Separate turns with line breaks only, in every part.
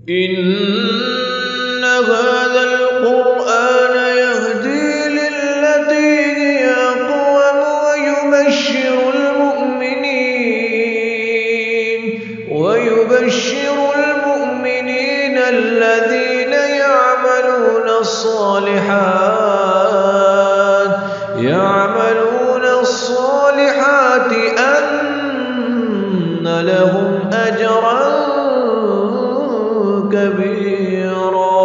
إن هذا القرآن يهدي للتي هي أقوم ويبشر المؤمنين الذين يعملون الصالحات أن لهم أجرا كبيرا.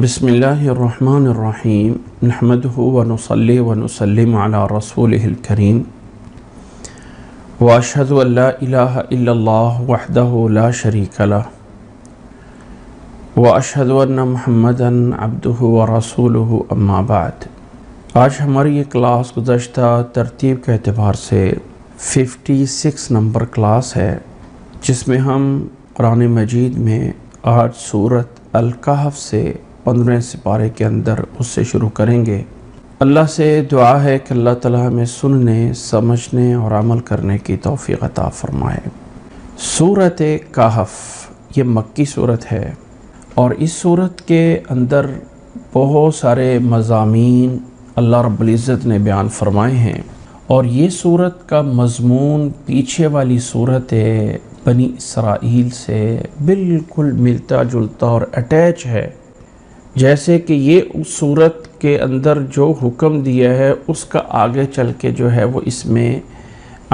بسم الله الرحمن الرحيم. نحمده ونصلي ونسلم على رسوله الكريم وأشهد أن لا إله إلا الله وحده لا شريك له وأشهد أن محمدًا عبده ورسوله أما بعد. آج ہماری یہ کلاس گزشتہ ترتیب کے اعتبار سے 56 نمبر کلاس ہے، جس میں ہم قرآن مجید میں آج سورۃ الکہف سے 15 سپارے کے اندر اس سے شروع کریں گے۔ اللہ سے دعا ہے کہ اللہ تعالیٰ ہمیں سننے، سمجھنے اور عمل کرنے کی توفیق عطا فرمائے۔ سورۃ کہف یہ مکی سورت ہے، اور اس سورت کے اندر بہت سارے مضامین اللہ رب العزت نے بیان فرمائے ہیں، اور یہ سورت کا مضمون پیچھے والی سورت بنی اسرائیل سے بالکل ملتا جلتا اور اٹیچ ہے، جیسے کہ یہ اس سورت کے اندر جو حکم دیا ہے اس کا آگے چل کے جو ہے وہ اس میں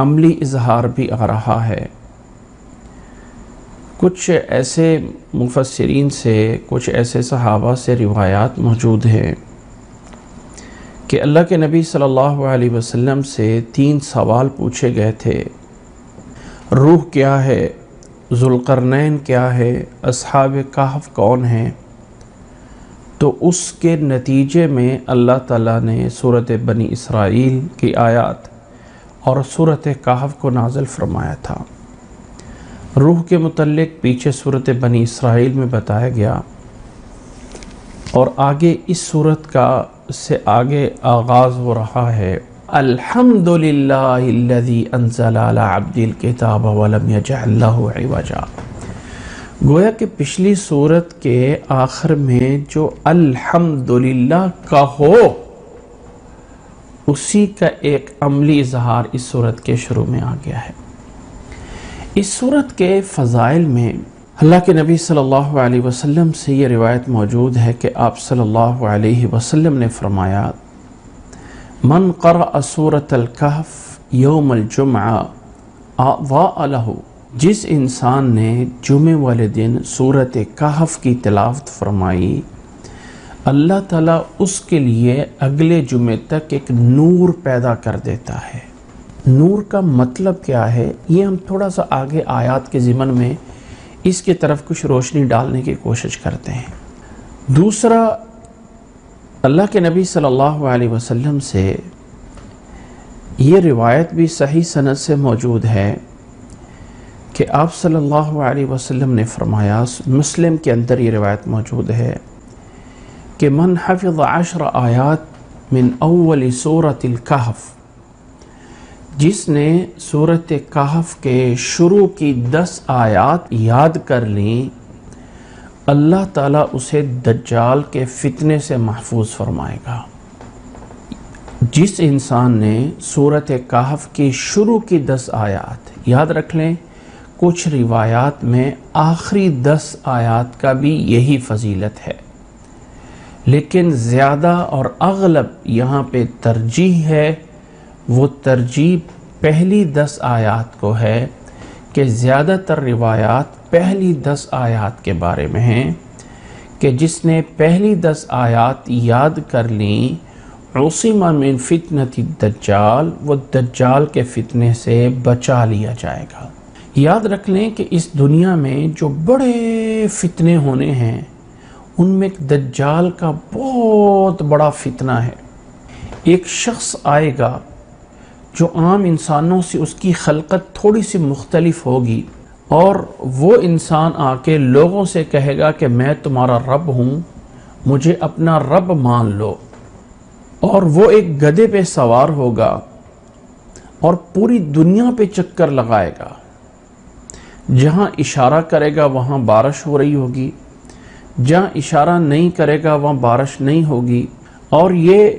عملی اظہار بھی آ رہا ہے۔ کچھ ایسے مفسرین سے، کچھ ایسے صحابہ سے روایات موجود ہیں کہ اللہ کے نبی صلی اللہ علیہ وسلم سے 3 سوال پوچھے گئے تھے: روح کیا ہے، ذوالقرنین کیا ہے، اصحاب کہف کون ہیں؟ تو اس کے نتیجے میں اللہ تعالیٰ نے سورۃ بنی اسرائیل کی آیات اور سورۃ کہف کو نازل فرمایا تھا۔ روح کے متعلق پیچھے سورۃ بنی اسرائیل میں بتایا گیا، اور آگے اس سورت کا سے آگے آغاز ہو رہا ہے: الحمدللہ الذی انزل علی عبدہ الکتاب ولم یجعل لہ عوجا۔ گویا کہ پچھلی سورت کے آخر میں جو الحمدللہ کا ہو، اسی کا ایک عملی اظہار اس سورت کے شروع میں آ گیا ہے۔ اس سورت کے فضائل میں اللہ کے نبی صلی اللہ علیہ وسلم سے یہ روایت موجود ہے کہ آپ صلی اللہ علیہ وسلم نے فرمایا: من قرأ سورۃ الکہف یوم الجمعہ اضاء لہ، جس انسان نے جمعے والے دن سورۃ کہف کی تلاوت فرمائی، اللہ تعالیٰ اس کے لیے اگلے جمعے تک ایک نور پیدا کر دیتا ہے۔ نور کا مطلب کیا ہے، یہ ہم تھوڑا سا آگے آیات کے ضمن میں اس کی طرف کچھ روشنی ڈالنے کی کوشش کرتے ہیں۔ دوسرا، اللہ کے نبی صلی اللہ علیہ وسلم سے یہ روایت بھی صحیح سند سے موجود ہے کہ آپ صلی اللہ علیہ وسلم نے فرمایا، مسلم کے اندر یہ روایت موجود ہے کہ من حفظ 10 آیات من اول سورۃ الکہف، جس نے سورۃ کہف کے شروع کی 10 آیات یاد کر لیں، اللہ تعالیٰ اسے دجال کے فتنے سے محفوظ فرمائے گا۔ جس انسان نے سورۃ کہف کی شروع کی 10 آیات یاد رکھ لیں، کچھ روایات میں آخری 10 آیات کا بھی یہی فضیلت ہے، لیکن زیادہ اور اغلب یہاں پہ ترجیح ہے، وہ ترجیح پہلی 10 آیات کو ہے کہ زیادہ تر روایات پہلی 10 آیات کے بارے میں ہیں کہ جس نے پہلی 10 آیات یاد کر لیں، عصم من فتنۃ الدجال، وہ دجال کے فتنے سے بچا لیا جائے گا۔ یاد رکھ لیں کہ اس دنیا میں جو بڑے فتنے ہونے ہیں، ان میں دجال کا بہت بڑا فتنہ ہے۔ ایک شخص آئے گا جو عام انسانوں سے اس کی خلقت تھوڑی سی مختلف ہوگی، اور وہ انسان آ کے لوگوں سے کہے گا کہ میں تمہارا رب ہوں، مجھے اپنا رب مان لو، اور وہ ایک گدھے پہ سوار ہوگا اور پوری دنیا پہ چکر لگائے گا۔ جہاں اشارہ کرے گا وہاں بارش ہو رہی ہوگی، جہاں اشارہ نہیں کرے گا وہاں بارش نہیں ہوگی، اور یہ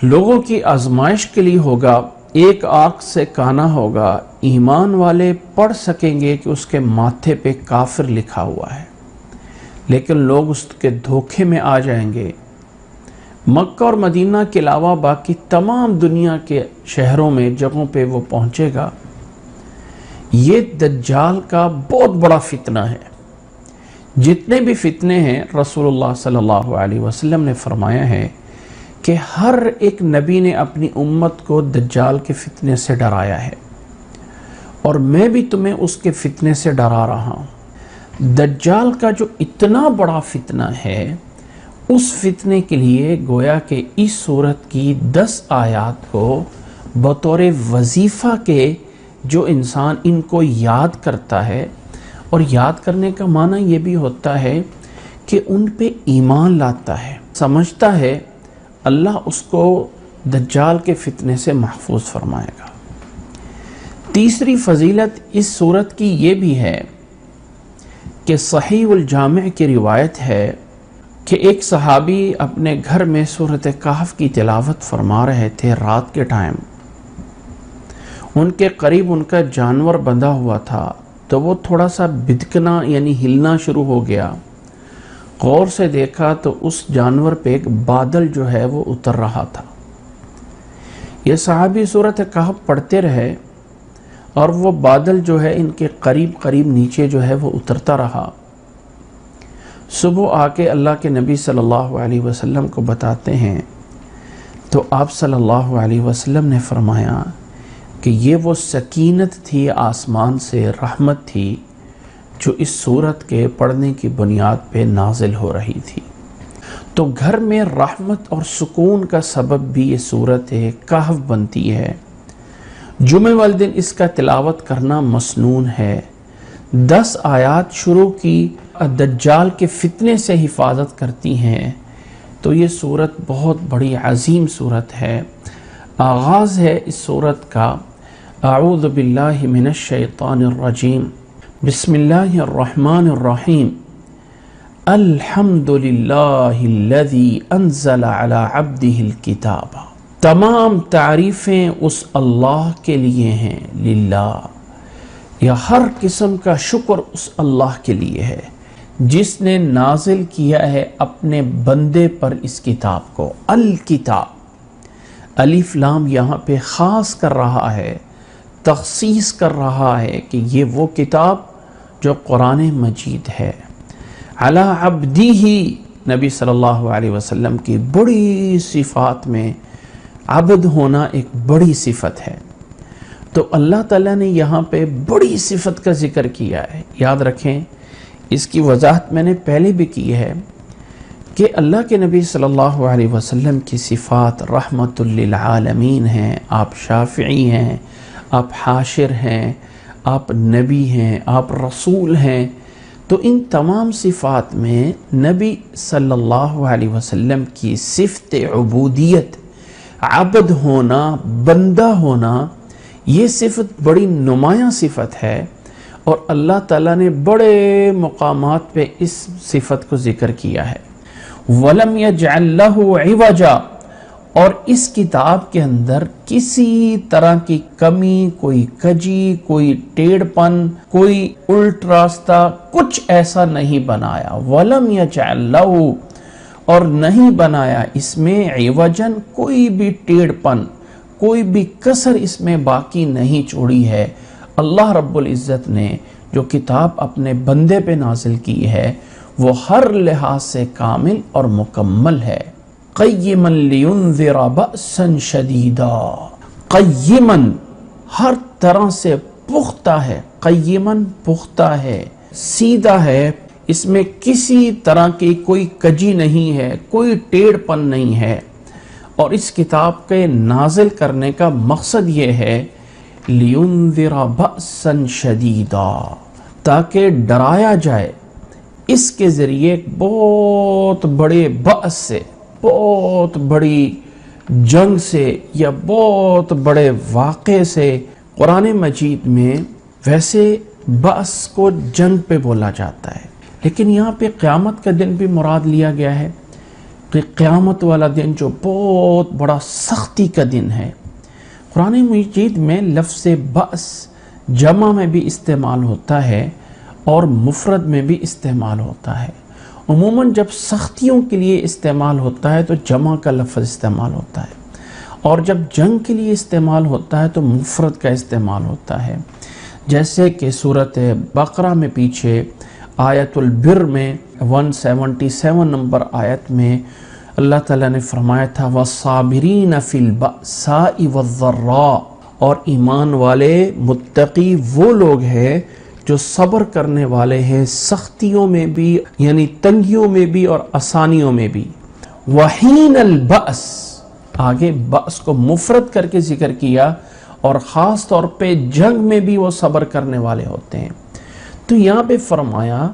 لوگوں کی آزمائش کے لیے ہوگا۔ ایک آنکھ سے کانا ہوگا، ایمان والے پڑھ سکیں گے کہ اس کے ماتھے پہ کافر لکھا ہوا ہے، لیکن لوگ اس کے دھوکے میں آ جائیں گے۔ مکہ اور مدینہ کے علاوہ باقی تمام دنیا کے شہروں میں جگہوں پہ وہ پہنچے گا۔ یہ دجال کا بہت بڑا فتنہ ہے۔ جتنے بھی فتنے ہیں رسول اللہ صلی اللہ علیہ وسلم نے فرمایا ہے کہ ہر ایک نبی نے اپنی امت کو دجال کے فتنے سے ڈرایا ہے، اور میں بھی تمہیں اس کے فتنے سے ڈرا رہا ہوں۔ دجال کا جو اتنا بڑا فتنہ ہے، اس فتنے کے لیے گویا کہ اس سورت کی 10 آیات کو بطور وظیفہ کے جو انسان ان کو یاد کرتا ہے، اور یاد کرنے کا معنی یہ بھی ہوتا ہے کہ ان پہ ایمان لاتا ہے، سمجھتا ہے اللہ اس کو دجال کے فتنے سے محفوظ فرمائے گا۔ تیسری فضیلت اس سورت کی یہ بھی ہے کہ صحیح الجامع کی روایت ہے کہ ایک صحابی اپنے گھر میں سورۃ کہف کی تلاوت فرما رہے تھے رات کے ٹائم۔ ان کے قریب ان کا جانور بندھا ہوا تھا، تو وہ تھوڑا سا بدکنا یعنی ہلنا شروع ہو گیا۔ غور سے دیکھا تو اس جانور پہ ایک بادل جو ہے وہ اتر رہا تھا۔ یہ صحابی سورۃ کہف پڑھتے رہے، اور وہ بادل جو ہے ان کے قریب قریب نیچے جو ہے وہ اترتا رہا۔ صبح آ کے اللہ کے نبی صلی اللہ علیہ وسلم کو بتاتے ہیں، تو آپ صلی اللہ علیہ وسلم نے فرمایا کہ یہ وہ سکینت تھی، آسمان سے رحمت تھی جو اس سورت کے پڑھنے کی بنیاد پہ نازل ہو رہی تھی۔ تو گھر میں رحمت اور سکون کا سبب بھی یہ سورت کہف بنتی ہے۔ جمعہ والے دن اس کا تلاوت کرنا مسنون ہے۔ 10 آیات شروع کی دجال کے فتنے سے حفاظت کرتی ہیں، تو یہ سورت بہت بڑی عظیم سورت ہے۔ آغاز ہے اس سورت کا اعوذ باللہ من الشیطان الرجیم، بسم اللہ الرحمن الرحیم، الحمد للہ الذی انزل علی عبدہ الکتاب۔ تمام تعریفیں اس اللہ کے لیے ہیں، للہ، یا ہر قسم کا شکر اس اللہ کے لیے ہے جس نے نازل کیا ہے اپنے بندے پر اس کتاب کو۔ الکتاب، الف لام یہاں پہ خاص کر رہا ہے، تخصیص کر رہا ہے کہ یہ وہ کتاب جو قرآن مجید ہے۔ علی عبدہ، نبی صلی اللہ علیہ وسلم کی بڑی صفات میں عبد ہونا ایک بڑی صفت ہے، تو اللہ تعالیٰ نے یہاں پہ بڑی صفت کا ذکر کیا ہے۔ یاد رکھیں، اس کی وضاحت میں نے پہلے بھی کی ہے کہ اللہ کے نبی صلی اللہ علیہ وسلم کی صفات رحمت للعالمین ہیں۔ آپ شافعی ہیں، آپ حاشر ہیں، آپ نبی ہیں، آپ رسول ہیں، تو ان تمام صفات میں نبی صلی اللہ علیہ وسلم کی صفت عبودیت، عبد ہونا، بندہ ہونا، یہ صفت بڑی نمایاں صفت ہے، اور اللہ تعالیٰ نے بڑے مقامات پہ اس صفت کو ذکر کیا ہے۔ وَلَمْ يَجْعَلْ لَهُ عِوَجًا، اور اس کتاب کے اندر کسی طرح کی کمی، کوئی کجی، کوئی ٹیڑھ پن، کوئی الٹ راستہ، کچھ ایسا نہیں بنایا۔ وَلَمْ يَجْعَلْ لَهُ، اور نہیں بنایا اس میں عوجن، کوئی بھی ٹیڑھ پن، کوئی بھی کسر اس میں باقی نہیں چھوڑی ہے۔ اللہ رب العزت نے جو کتاب اپنے بندے پہ نازل کی ہے وہ ہر لحاظ سے کامل اور مکمل ہے۔ قیما لینذر بأسا شدیدا، قیما ہر طرح سے پختہ ہے، قیما پختہ ہے، سیدھا ہے، اس میں کسی طرح کی کوئی کجی نہیں ہے، کوئی ٹیڑھ پن نہیں ہے۔ اور اس کتاب کے نازل کرنے کا مقصد یہ ہے لینذر بأسا شدیدا، تاکہ ڈرایا جائے اس کے ذریعے بہت بڑے بأس سے، بہت بڑی جنگ سے، یا بہت بڑے واقعے سے۔ قرآن مجید میں ویسے بأس کو جنگ پہ بولا جاتا ہے، لیکن یہاں پہ قیامت کا دن بھی مراد لیا گیا ہے کہ قیامت والا دن جو بہت بڑا سختی کا دن ہے۔ قرآن مجید میں لفظ بأس جمع میں بھی استعمال ہوتا ہے اور مفرد میں بھی استعمال ہوتا ہے۔ عموماً جب سختیوں کے لیے استعمال ہوتا ہے تو جمع کا لفظ استعمال ہوتا ہے، اور جب جنگ کے لیے استعمال ہوتا ہے تو مفرد کا استعمال ہوتا ہے، جیسے کہ سورۃ بقرہ میں پیچھے آیت البر میں 177 نمبر آیت میں اللہ تعالیٰ نے فرمایا تھا وَالصَّابِرِينَ فِي الْبَأْسَاءِ وَالضَّرَّاءِ، اور ایمان والے متقی وہ لوگ ہیں جو صبر کرنے والے ہیں سختیوں میں بھی، یعنی تنگیوں میں بھی اور آسانیوں میں بھی۔ وَحِينَ الْبَأْس، آگے بأس کو مفرد کر کے ذکر کیا، اور خاص طور پہ جنگ میں بھی وہ صبر کرنے والے ہوتے ہیں۔ تو یہاں پہ فرمایا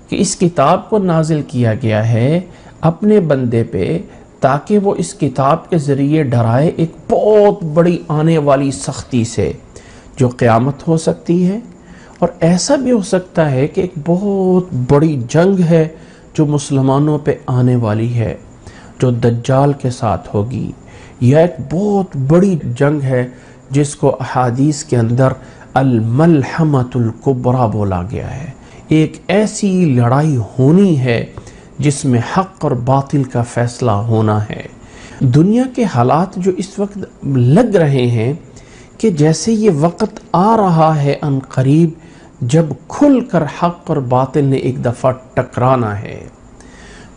کہ اس کتاب کو نازل کیا گیا ہے اپنے بندے پہ تاکہ وہ اس کتاب کے ذریعے ڈرائے ایک بہت بڑی آنے والی سختی سے جو قیامت ہو سکتی ہے، اور ایسا بھی ہو سکتا ہے کہ ایک بہت بڑی جنگ ہے جو مسلمانوں پہ آنے والی ہے، جو دجال کے ساتھ ہوگی، یا ایک بہت بڑی جنگ ہے جس کو احادیث کے اندر الملحمۃ الکبریٰ بولا گیا ہے۔ ایک ایسی لڑائی ہونی ہے جس میں حق اور باطل کا فیصلہ ہونا ہے۔ دنیا کے حالات جو اس وقت لگ رہے ہیں کہ جیسے یہ وقت آ رہا ہے ان قریب جب کھل کر حق اور باطل نے ایک دفعہ ٹکرانا ہے۔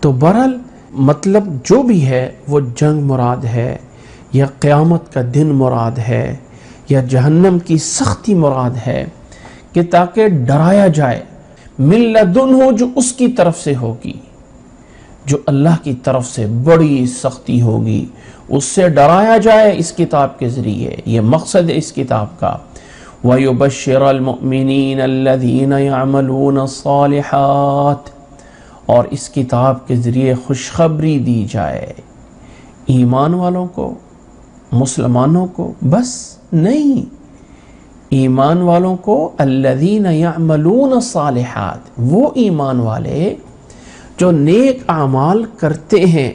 تو بہرحال مطلب جو بھی ہے وہ جنگ مراد ہے، یا قیامت کا دن مراد ہے، یا جہنم کی سختی مراد ہے، کہ تاکہ ڈرایا جائے من لدنہ، جو اس کی طرف سے ہوگی، جو اللہ کی طرف سے بڑی سختی ہوگی، اس سے ڈرایا جائے اس کتاب کے ذریعے۔ یہ مقصد ہے اس کتاب کا۔ وَيُبَشِّرَ الْمُؤْمِنِينَ الَّذِينَ يَعْمَلُونَ الصَّالِحَاتِ، اور اس کتاب کے ذریعے خوشخبری دی جائے ایمان والوں کو، مسلمانوں کو، بس نہیں، ایمان والوں کو، الذین یعملون الصالحات، وہ ایمان والے جو نیک اعمال کرتے ہیں۔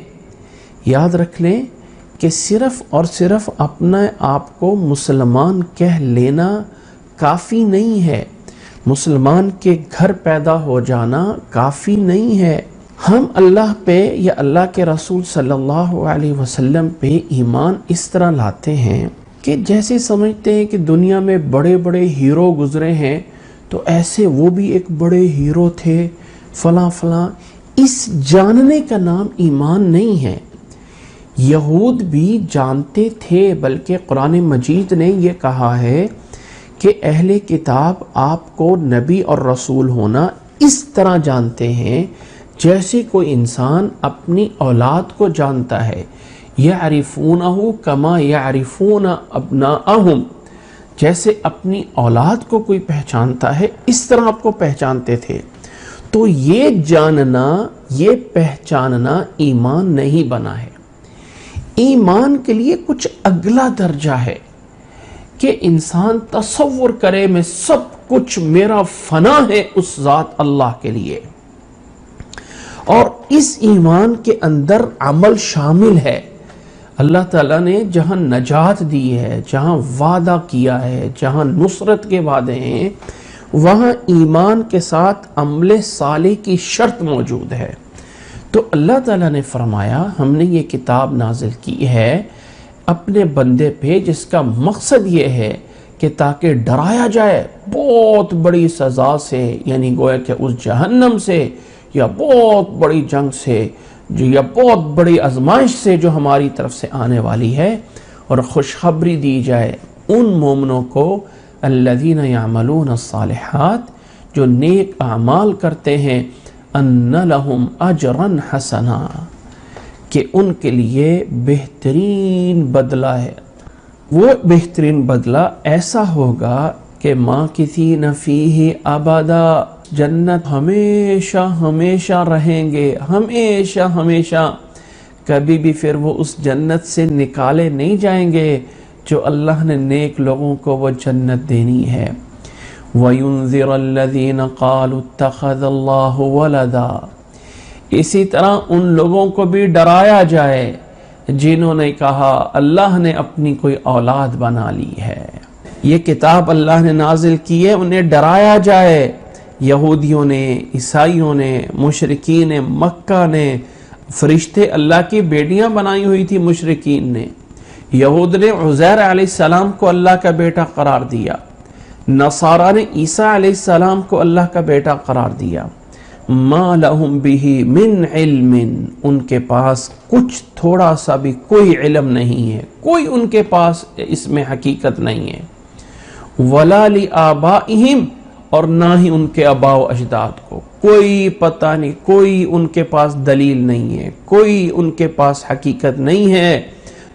یاد رکھ لیں کہ صرف اور صرف اپنے آپ کو مسلمان کہہ لینا کافی نہیں ہے، مسلمان کے گھر پیدا ہو جانا کافی نہیں ہے۔ ہم اللہ پہ یا اللہ کے رسول صلی اللہ علیہ وسلم پہ ایمان اس طرح لاتے ہیں کہ جیسے سمجھتے ہیں کہ دنیا میں بڑے بڑے ہیرو گزرے ہیں تو ایسے وہ بھی ایک بڑے ہیرو تھے، فلاں فلاں۔ اس جاننے کا نام ایمان نہیں ہے۔ یہود بھی جانتے تھے، بلکہ قرآن مجید نے یہ کہا ہے کہ اہل کتاب آپ کو نبی اور رسول ہونا اس طرح جانتے ہیں جیسے کوئی انسان اپنی اولاد کو جانتا ہے۔ یعرفونہ کما یعرفون ابناءہم، جیسے اپنی اولاد کو کوئی پہچانتا ہے اس طرح آپ کو پہچانتے تھے۔ تو یہ جاننا، یہ پہچاننا ایمان نہیں بنا ہے۔ ایمان کے لیے کچھ اگلا درجہ ہے کہ انسان تصور کرے میں سب کچھ میرا فنا ہے اس ذات اللہ کے لیے، اور اس ایمان کے اندر عمل شامل ہے۔ اللہ تعالیٰ نے جہاں نجات دی ہے، جہاں وعدہ کیا ہے، جہاں نصرت کے وعدے ہیں، وہاں ایمان کے ساتھ عمل صالح کی شرط موجود ہے۔ تو اللہ تعالیٰ نے فرمایا ہم نے یہ کتاب نازل کی ہے اپنے بندے پہ، جس کا مقصد یہ ہے کہ تاکہ ڈرایا جائے بہت بڑی سزا سے، یعنی گویا کہ اس جہنم سے یا بہت بڑی جنگ سے، یا بہت بڑی آزمائش سے جو ہماری طرف سے آنے والی ہے، اور خوشخبری دی جائے ان مومنوں کو الذین یعملون الصالحات، جو نیک اعمال کرتے ہیں، ان لہم اجرا حسنا، کہ ان کے لیے بہترین بدلہ ہے۔ وہ بہترین بدلہ ایسا ہوگا کہ ماکثین فیہ ابدا، جنت ہمیشہ ہمیشہ رہیں گے، ہمیشہ ہمیشہ، کبھی بھی پھر وہ اس جنت سے نکالے نہیں جائیں گے جو اللہ نے نیک لوگوں کو وہ جنت دینی ہے۔ وَيُنذِرَ الَّذِينَ قَالُوا اتَّخَذَ اللَّهُ وَلَدًا، اسی طرح ان لوگوں کو بھی ڈرایا جائے جنہوں نے کہا اللہ نے اپنی کوئی اولاد بنا لی ہے۔ یہ کتاب اللہ نے نازل کی ہے، انہیں ڈرایا جائے۔ یہودیوں نے، عیسائیوں نے، مشرکین مکہ نے فرشتے اللہ کی بیٹیاں بنائی ہوئی تھی۔ مشرکین نے، یہود نے عزیر علیہ السلام کو اللہ کا بیٹا قرار دیا، نصارہ نے عیسیٰ علیہ السلام کو اللہ کا بیٹا قرار دیا۔ ما لہم بہ من علم، ان کے پاس کچھ تھوڑا سا بھی کوئی علم نہیں ہے، کوئی ان کے پاس اس میں حقیقت نہیں ہے۔ ولا لآبائہم، اور نہ ہی ان کے آباء و اجداد کو کوئی پتہ نہیں، کوئی ان کے پاس دلیل نہیں ہے، کوئی ان کے پاس حقیقت نہیں ہے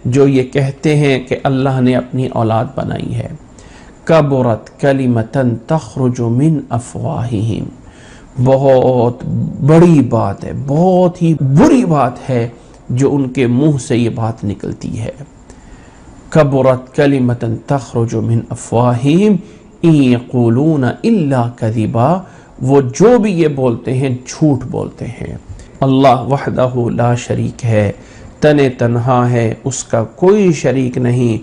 جو یہ کہتے ہیں کہ اللہ نے اپنی اولاد بنائی ہے۔ کبرت کلمۃ تخرج من افواہہم، بہت بڑی بات ہے، بہت ہی بری بات ہے جو ان کے منہ سے یہ بات نکلتی ہے۔ کبرت کلمۃ تخرج من افواہہم ان یقولون الا کذبا، وہ جو بھی یہ بولتے ہیں جھوٹ بولتے ہیں۔ اللہ وحدہ لا شریک ہے، تنہا ہے، اس کا کوئی شریک نہیں،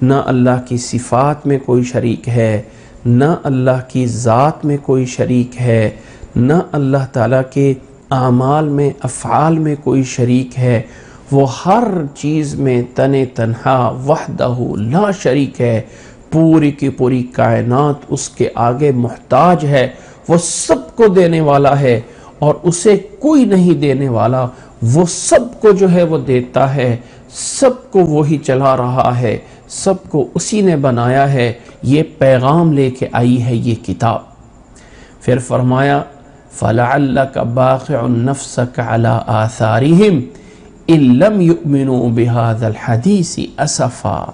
نہ اللہ کی صفات میں کوئی شریک ہے، نہ اللہ کی ذات میں کوئی شریک ہے، نہ اللہ تعالیٰ کے اعمال میں، افعال میں کوئی شریک ہے۔ وہ ہر چیز میں تنہا وحدہ لا شریک ہے، پوری کی پوری کائنات اس کے آگے محتاج ہے، وہ سب کو دینے والا ہے اور اسے کوئی نہیں دینے والا، وہ سب کو جو ہے وہ دیتا ہے، سب کو وہی چلا رہا ہے، سب کو اسی نے بنایا ہے۔ یہ پیغام لے کے آئی ہے یہ کتاب۔ پھر فرمایا فَلَعَلَّكَ بَاخِعُ نَفْسَكَ عَلَىٰ آثَارِهِمْ إِن لَّمْ يُؤْمِنُوا بِهَذَا الْحَدِيثِ أَسَفًا۔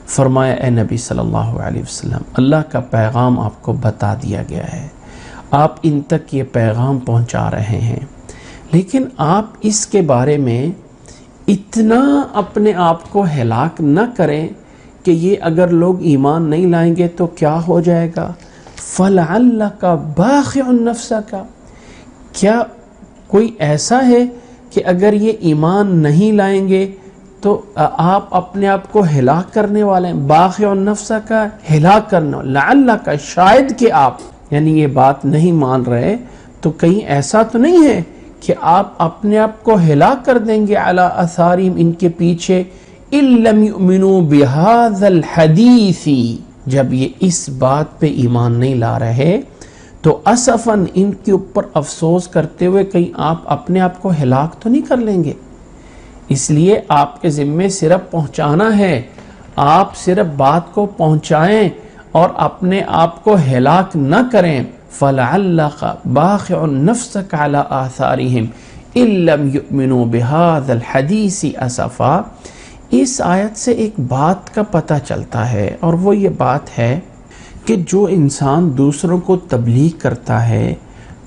فرمایا اے نبی صلی اللہ علیہ وسلم، اللہ کا پیغام آپ کو بتا دیا گیا ہے، آپ ان تک یہ پیغام پہنچا رہے ہیں، لیکن آپ اس کے بارے میں اتنا اپنے آپ کو ہلاک نہ کریں کہ یہ اگر لوگ ایمان نہیں لائیں گے تو کیا ہو جائے گا۔ فَلَعَلَّكَ بَاخِعُ نَفْسَكَ، کیا کوئی ایسا ہے کہ اگر یہ ایمان نہیں لائیں گے تو آپ اپنے آپ کو ہلاک کرنے والے ہیں۔ باخع النفس کا ہلاک کرنا، لعل کا شاید کہ آپ یعنی یہ بات نہیں مان رہے تو کہیں ایسا تو نہیں ہے کہ آپ اپنے آپ کو ہلاک کر دیں گے علی آثارہم، ان کے پیچھے، ان لم یؤمنوا بہذا الحدیث، جب یہ اس بات پہ ایمان نہیں لا رہے تو اسفاً ان کے اوپر افسوس کرتے ہوئے کہیں آپ اپنے آپ کو ہلاک تو نہیں کر لیں گے۔ اس لیے آپ کے ذمے صرف پہنچانا ہے، آپ صرف بات کو پہنچائیں اور اپنے آپ کو ہلاک نہ کریں۔ فَلَعَلَّكَ بَاخِعُ نَفْسَكَ عَلَىٰ آثَارِهِمْ إِن لَّمْ يُؤْمِنُوا بِهَذَا الْحَدِيثِ أَسَفًا۔ اس آیت سے ایک بات کا پتہ چلتا ہے، اور وہ یہ بات ہے کہ جو انسان دوسروں کو تبلیغ کرتا ہے،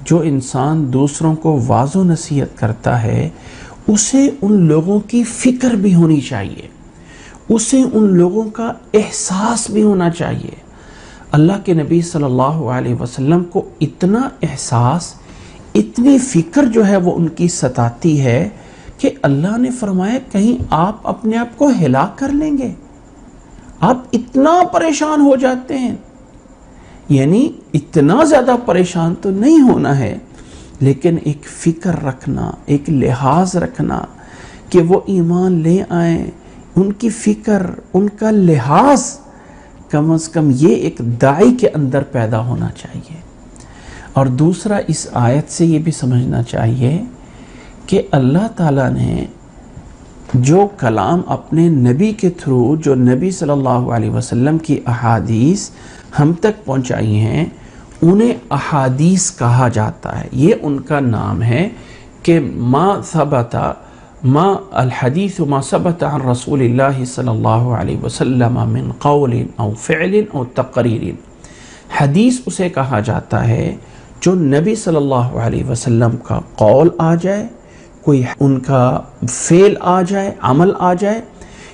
جو انسان دوسروں کو واعظ و نصیحت کرتا ہے، اسے ان لوگوں کی فکر بھی ہونی چاہیے، اسے ان لوگوں کا احساس بھی ہونا چاہیے۔ اللہ کے نبی صلی اللہ علیہ وسلم کو اتنا احساس، اتنی فکر جو ہے وہ ان کی ستاتی ہے کہ اللہ نے فرمایا کہیں آپ اپنے آپ کو ہلاک کر لیں گے، آپ اتنا پریشان ہو جاتے ہیں۔ یعنی اتنا زیادہ پریشان تو نہیں ہونا ہے، لیکن ایک فکر رکھنا، ایک لحاظ رکھنا کہ وہ ایمان لے آئیں، ان کی فکر، ان کا لحاظ کم از کم یہ ایک داعی کے اندر پیدا ہونا چاہیے۔ اور دوسرا اس آیت سے یہ بھی سمجھنا چاہیے کہ اللہ تعالیٰ نے جو کلام اپنے نبی کے تھرو، جو نبی صلی اللہ علیہ وسلم کی احادیث ہم تک پہنچائی ہیں، انہیں احادیث کہا جاتا ہے۔ یہ ان کا نام ہے کہ ما الحدیث ما ثبت عن رسول اللہ صلی اللہ علیہ وسلم من قول او فعل او تقریر۔ حدیث اسے کہا جاتا ہے جو نبی صلی اللہ علیہ وسلم کا قول آ جائے، کوئی ان کا فعل آ جائے، عمل آ جائے،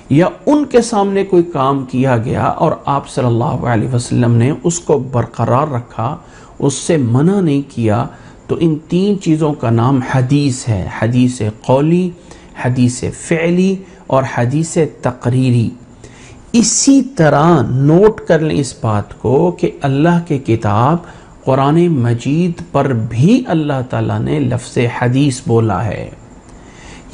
یا ان کے سامنے کوئی کام کیا گیا اور آپ صلی اللہ علیہ وسلم نے اس کو برقرار رکھا، اس سے منع نہیں کیا، تو ان 3 چیزوں کا نام حدیث ہے، حدیث قولی، حدیث فعلی اور حدیث تقریری۔ اسی طرح نوٹ کر لیں اس بات کو کہ اللہ کے کتاب قرآن مجید پر بھی اللہ تعالیٰ نے لفظ حدیث بولا ہے۔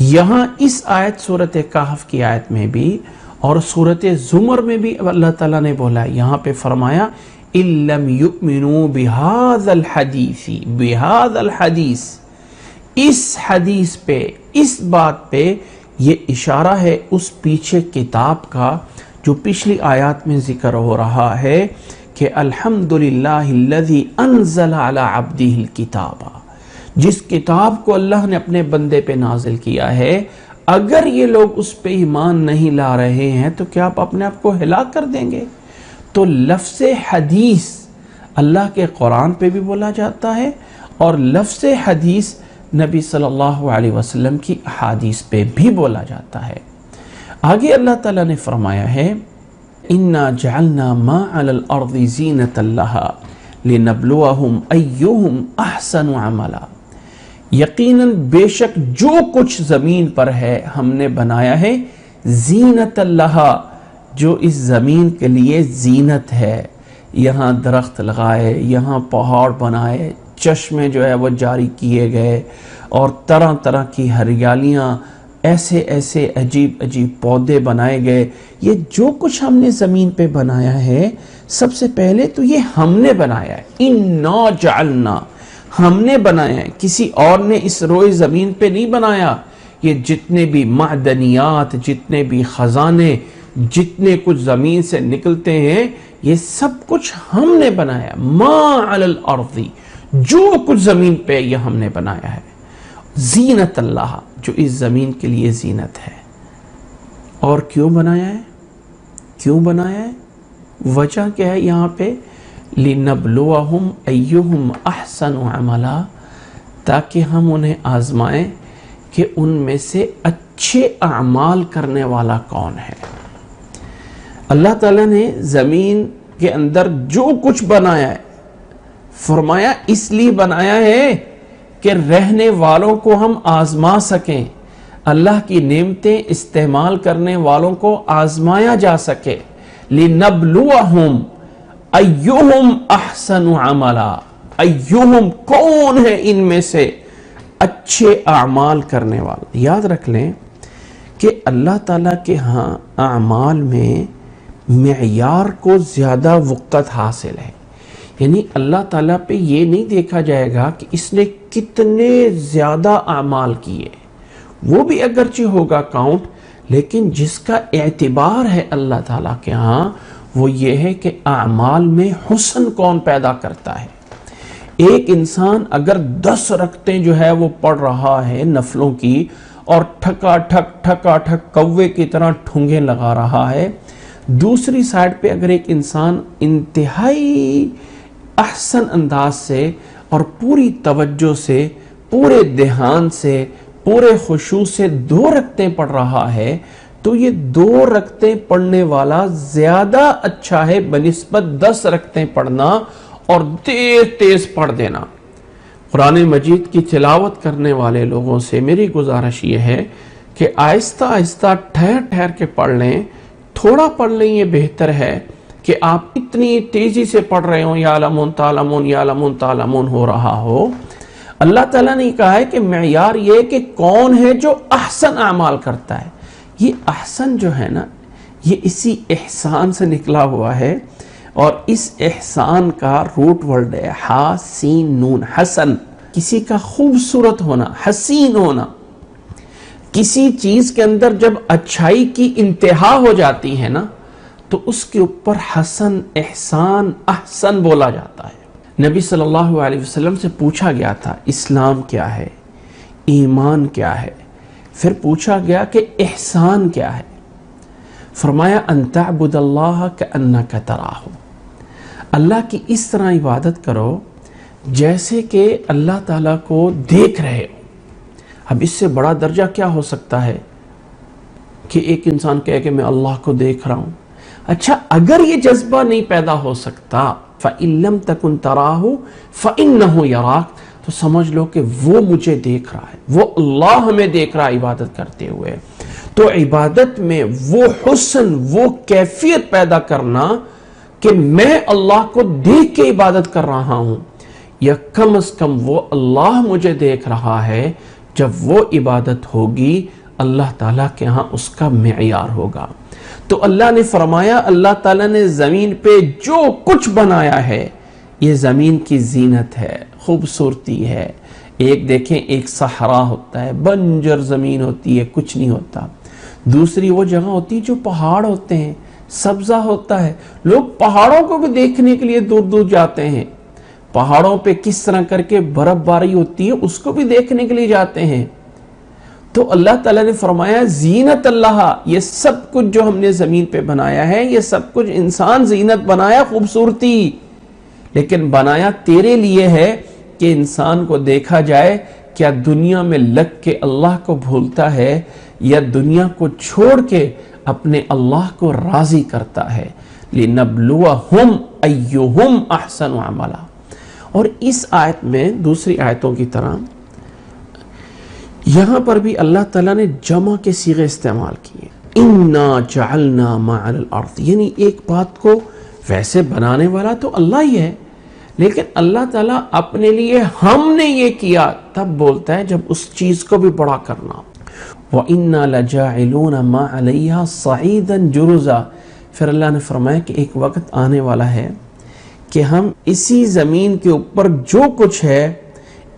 یہاں اس آیت سورۃ کہف کی آیت میں بھی اور سورۃ زمر میں بھی اللہ تعالیٰ نے بولا ہے۔ یہاں پہ فرمایا إِن لَّمْ يُؤْمِنُوا بِهَذَا الْحَدِيثِ بِهَذَا الْحَدِيثِ، اس حدیث پہ، اس بات پہ یہ اشارہ ہے اس پیچھے کتاب کا جو پچھلی آیات میں ذکر ہو رہا ہے کہ الحمدللہ الذی انزل علی عبدہ الکتاب، جس کتاب کو اللہ نے اپنے بندے پہ نازل کیا ہے، اگر یہ لوگ اس پہ ایمان نہیں لا رہے ہیں تو کیا آپ اپنے آپ کو ہلاک کر دیں گے؟ تو لفظ حدیث اللہ کے قرآن پہ بھی بولا جاتا ہے اور لفظ حدیث نبی صلی اللہ علیہ وسلم کی احادیث پہ بھی بولا جاتا ہے۔ آگے اللہ تعالیٰ نے فرمایا ہے اِنَّا جَعَلْنَا مَا عَلَى الْأَرْضِ زِينَةً لَهَا لِنَبْلُوَهُمْ أَيُّهُمْ أَحْسَنُ عَمَلًا، یقیناً بے شک جو کچھ زمین پر ہے ہم نے بنایا ہے زینت اللہ، جو اس زمین کے لیے زینت ہے۔ یہاں درخت لگائے، یہاں پہاڑ بنائے، چشمے جو ہے وہ جاری کیے گئے اور طرح طرح کی ہریالیاں، ایسے ایسے عجیب عجیب پودے بنائے گئے۔ یہ جو کچھ ہم نے زمین پہ بنایا ہے سب سے پہلے تو یہ ہم نے بنایا ہے، اِنَّا جَعَلْنَا، ہم نے بنایا ہے، کسی اور نے اس روئے زمین پہ نہیں بنایا۔ یہ جتنے بھی معدنیات، جتنے بھی خزانے، جتنے کچھ زمین سے نکلتے ہیں، یہ سب کچھ ہم نے بنایا۔ ما علی الارض، جو کچھ زمین پہ یہ ہم نے بنایا ہے، زینت اللہ، جو اس زمین کے لیے زینت ہے۔ اور کیوں بنایا ہے؟ کیوں بنایا ہے؟ وجہ کیا ہے یہاں پہ؟ لِنَبْلُوَهُمْ أَيُّهُمْ أَحْسَنُ عَمَلًا، تاکہ ہم انہیں آزمائیں کہ ان میں سے اچھے اعمال کرنے والا کون ہے۔ اللہ تعالیٰ نے زمین کے اندر جو کچھ بنایا ہے، فرمایا اس لیے بنایا ہے کہ رہنے والوں کو ہم آزما سکیں، اللہ کی نعمتیں استعمال کرنے والوں کو آزمایا جا سکے۔ لِنَبْلُوَهُمْ ایہم احسن عملا، ایہم کون ہے ان میں سے اچھے اعمال کرنے والا۔ یاد رکھ لیں کہ اللہ تعالیٰ کے ہاں اعمال میں معیار کو زیادہ وقت حاصل ہے، یعنی اللہ تعالیٰ پہ یہ نہیں دیکھا جائے گا کہ اس نے کتنے زیادہ اعمال کیے، وہ بھی اگرچہ ہوگا کاؤنٹ، لیکن جس کا اعتبار ہے اللہ تعالیٰ کے ہاں وہ یہ ہے کہ اعمال میں حسن کون پیدا کرتا ہے۔ ایک انسان اگر 10 رکعتیں جو ہے وہ پڑھ رہا ہے نفلوں کی اور ٹھکا ٹھک کوے کی طرح ٹھونگے لگا رہا ہے، دوسری سائڈ پہ اگر ایک انسان انتہائی احسن انداز سے اور پوری توجہ سے، پورے دھیان سے، پورے خشوع سے 2 رکعتیں پڑھ رہا ہے، تو یہ 2 رکعتیں پڑھنے والا زیادہ اچھا ہے بنسبت 10 رکعتیں پڑھنا اور تیز تیز پڑھ دینا۔ قرآن مجید کی تلاوت کرنے والے لوگوں سے میری گزارش یہ ہے کہ آہستہ آہستہ ٹھہر ٹھہر کے پڑھ لیں، تھوڑا پڑھ لیں، یہ بہتر ہے کہ آپ اتنی تیزی سے پڑھ رہے ہوں، یعلمون تعلمون یعلمون تعلمون ہو رہا ہو۔ اللہ تعالیٰ نے کہا ہے کہ معیار یہ کہ کون ہے جو احسن اعمال کرتا ہے۔ یہ احسن جو ہے نا، یہ اسی احسان سے نکلا ہوا ہے، اور اس احسان کا روٹ ورڈ ہے ہا سین نون، حسن، کسی کا خوبصورت ہونا، حسین ہونا۔ کسی چیز کے اندر جب اچھائی کی انتہا ہو جاتی ہے نا تو اس کے اوپر حسن، احسان، احسن بولا جاتا ہے۔ نبی صلی اللہ علیہ وسلم سے پوچھا گیا تھا اسلام کیا ہے، ایمان کیا ہے، پھر پوچھا گیا کہ احسان کیا ہے، فرمایا ان تعبد اللہ کأنک تراہ، اللہ کی اس طرح عبادت کرو جیسے کہ اللہ تعالیٰ کو دیکھ رہے ہو۔ اب اس سے بڑا درجہ کیا ہو سکتا ہے؟ کہ ایک انسان کہے کہ میں اللہ کو دیکھ رہا ہوں. اچھا اگر یہ جذبہ نہیں پیدا ہو سکتا فَإِن لَمْ تَكُنْ تَرَاهُ فَإِنَّهُ يَرَاكَ، تو سمجھ لو کہ وہ مجھے دیکھ رہا ہے، وہ اللہ ہمیں دیکھ رہا ہے عبادت کرتے ہوئے. تو عبادت میں وہ حسن، وہ کیفیت پیدا کرنا کہ میں اللہ کو دیکھ کے عبادت کر رہا ہوں، یا کم از کم وہ اللہ مجھے دیکھ رہا ہے، جب وہ عبادت ہوگی اللہ تعالیٰ کے ہاں اس کا معیار ہوگا. تو اللہ نے فرمایا اللہ تعالیٰ نے زمین پہ جو کچھ بنایا ہے یہ زمین کی زینت ہے، خوبصورتی ہے. ایک دیکھیں ایک صحرا ہوتا ہے، بنجر زمین ہوتی ہے، کچھ نہیں ہوتا. دوسری وہ جگہ ہوتی ہے جو پہاڑ ہوتے ہیں، سبزہ ہوتا ہے. لوگ پہاڑوں کو بھی دیکھنے کے لیے دور دور جاتے ہیں. پہاڑوں پہ کس طرح کر کے برف باری ہوتی ہے اس کو بھی دیکھنے کے لیے جاتے ہیں. تو اللہ تعالیٰ نے فرمایا زینت اللہ، یہ سب کچھ جو ہم نے زمین پہ بنایا ہے یہ سب کچھ انسان زینت بنایا، خوبصورتی، لیکن بنایا تیرے لیے ہے کہ انسان کو دیکھا جائے کیا دنیا میں لگ کے اللہ کو بھولتا ہے یا دنیا کو چھوڑ کے اپنے اللہ کو راضی کرتا ہے. لِنَبْلُوَهُمْ أَيُّهُمْ أَحْسَنُ عَمَلًا. اور اس آیت میں دوسری آیتوں کی طرح یہاں پر بھی اللہ تعالیٰ نے جمع کے صیغے استعمال کیے. اِنَّا جَعَلْنَا مَا عَلَى الْأَرْضِ، یعنی ایک بات کو ویسے بنانے والا تو اللہ ہی ہے، لیکن اللہ تعالیٰ اپنے لیے ہم نے یہ کیا تب بولتا ہے جب اس چیز کو بھی بڑا کرنا. وَإِنَّا لَجَاعِلُونَ مَا عَلَيْهَا صَعِيدًا جُرُزًا. پھر اللہ نے فرمایا کہ ایک وقت آنے والا ہے کہ ہم اسی زمین کے اوپر جو کچھ ہے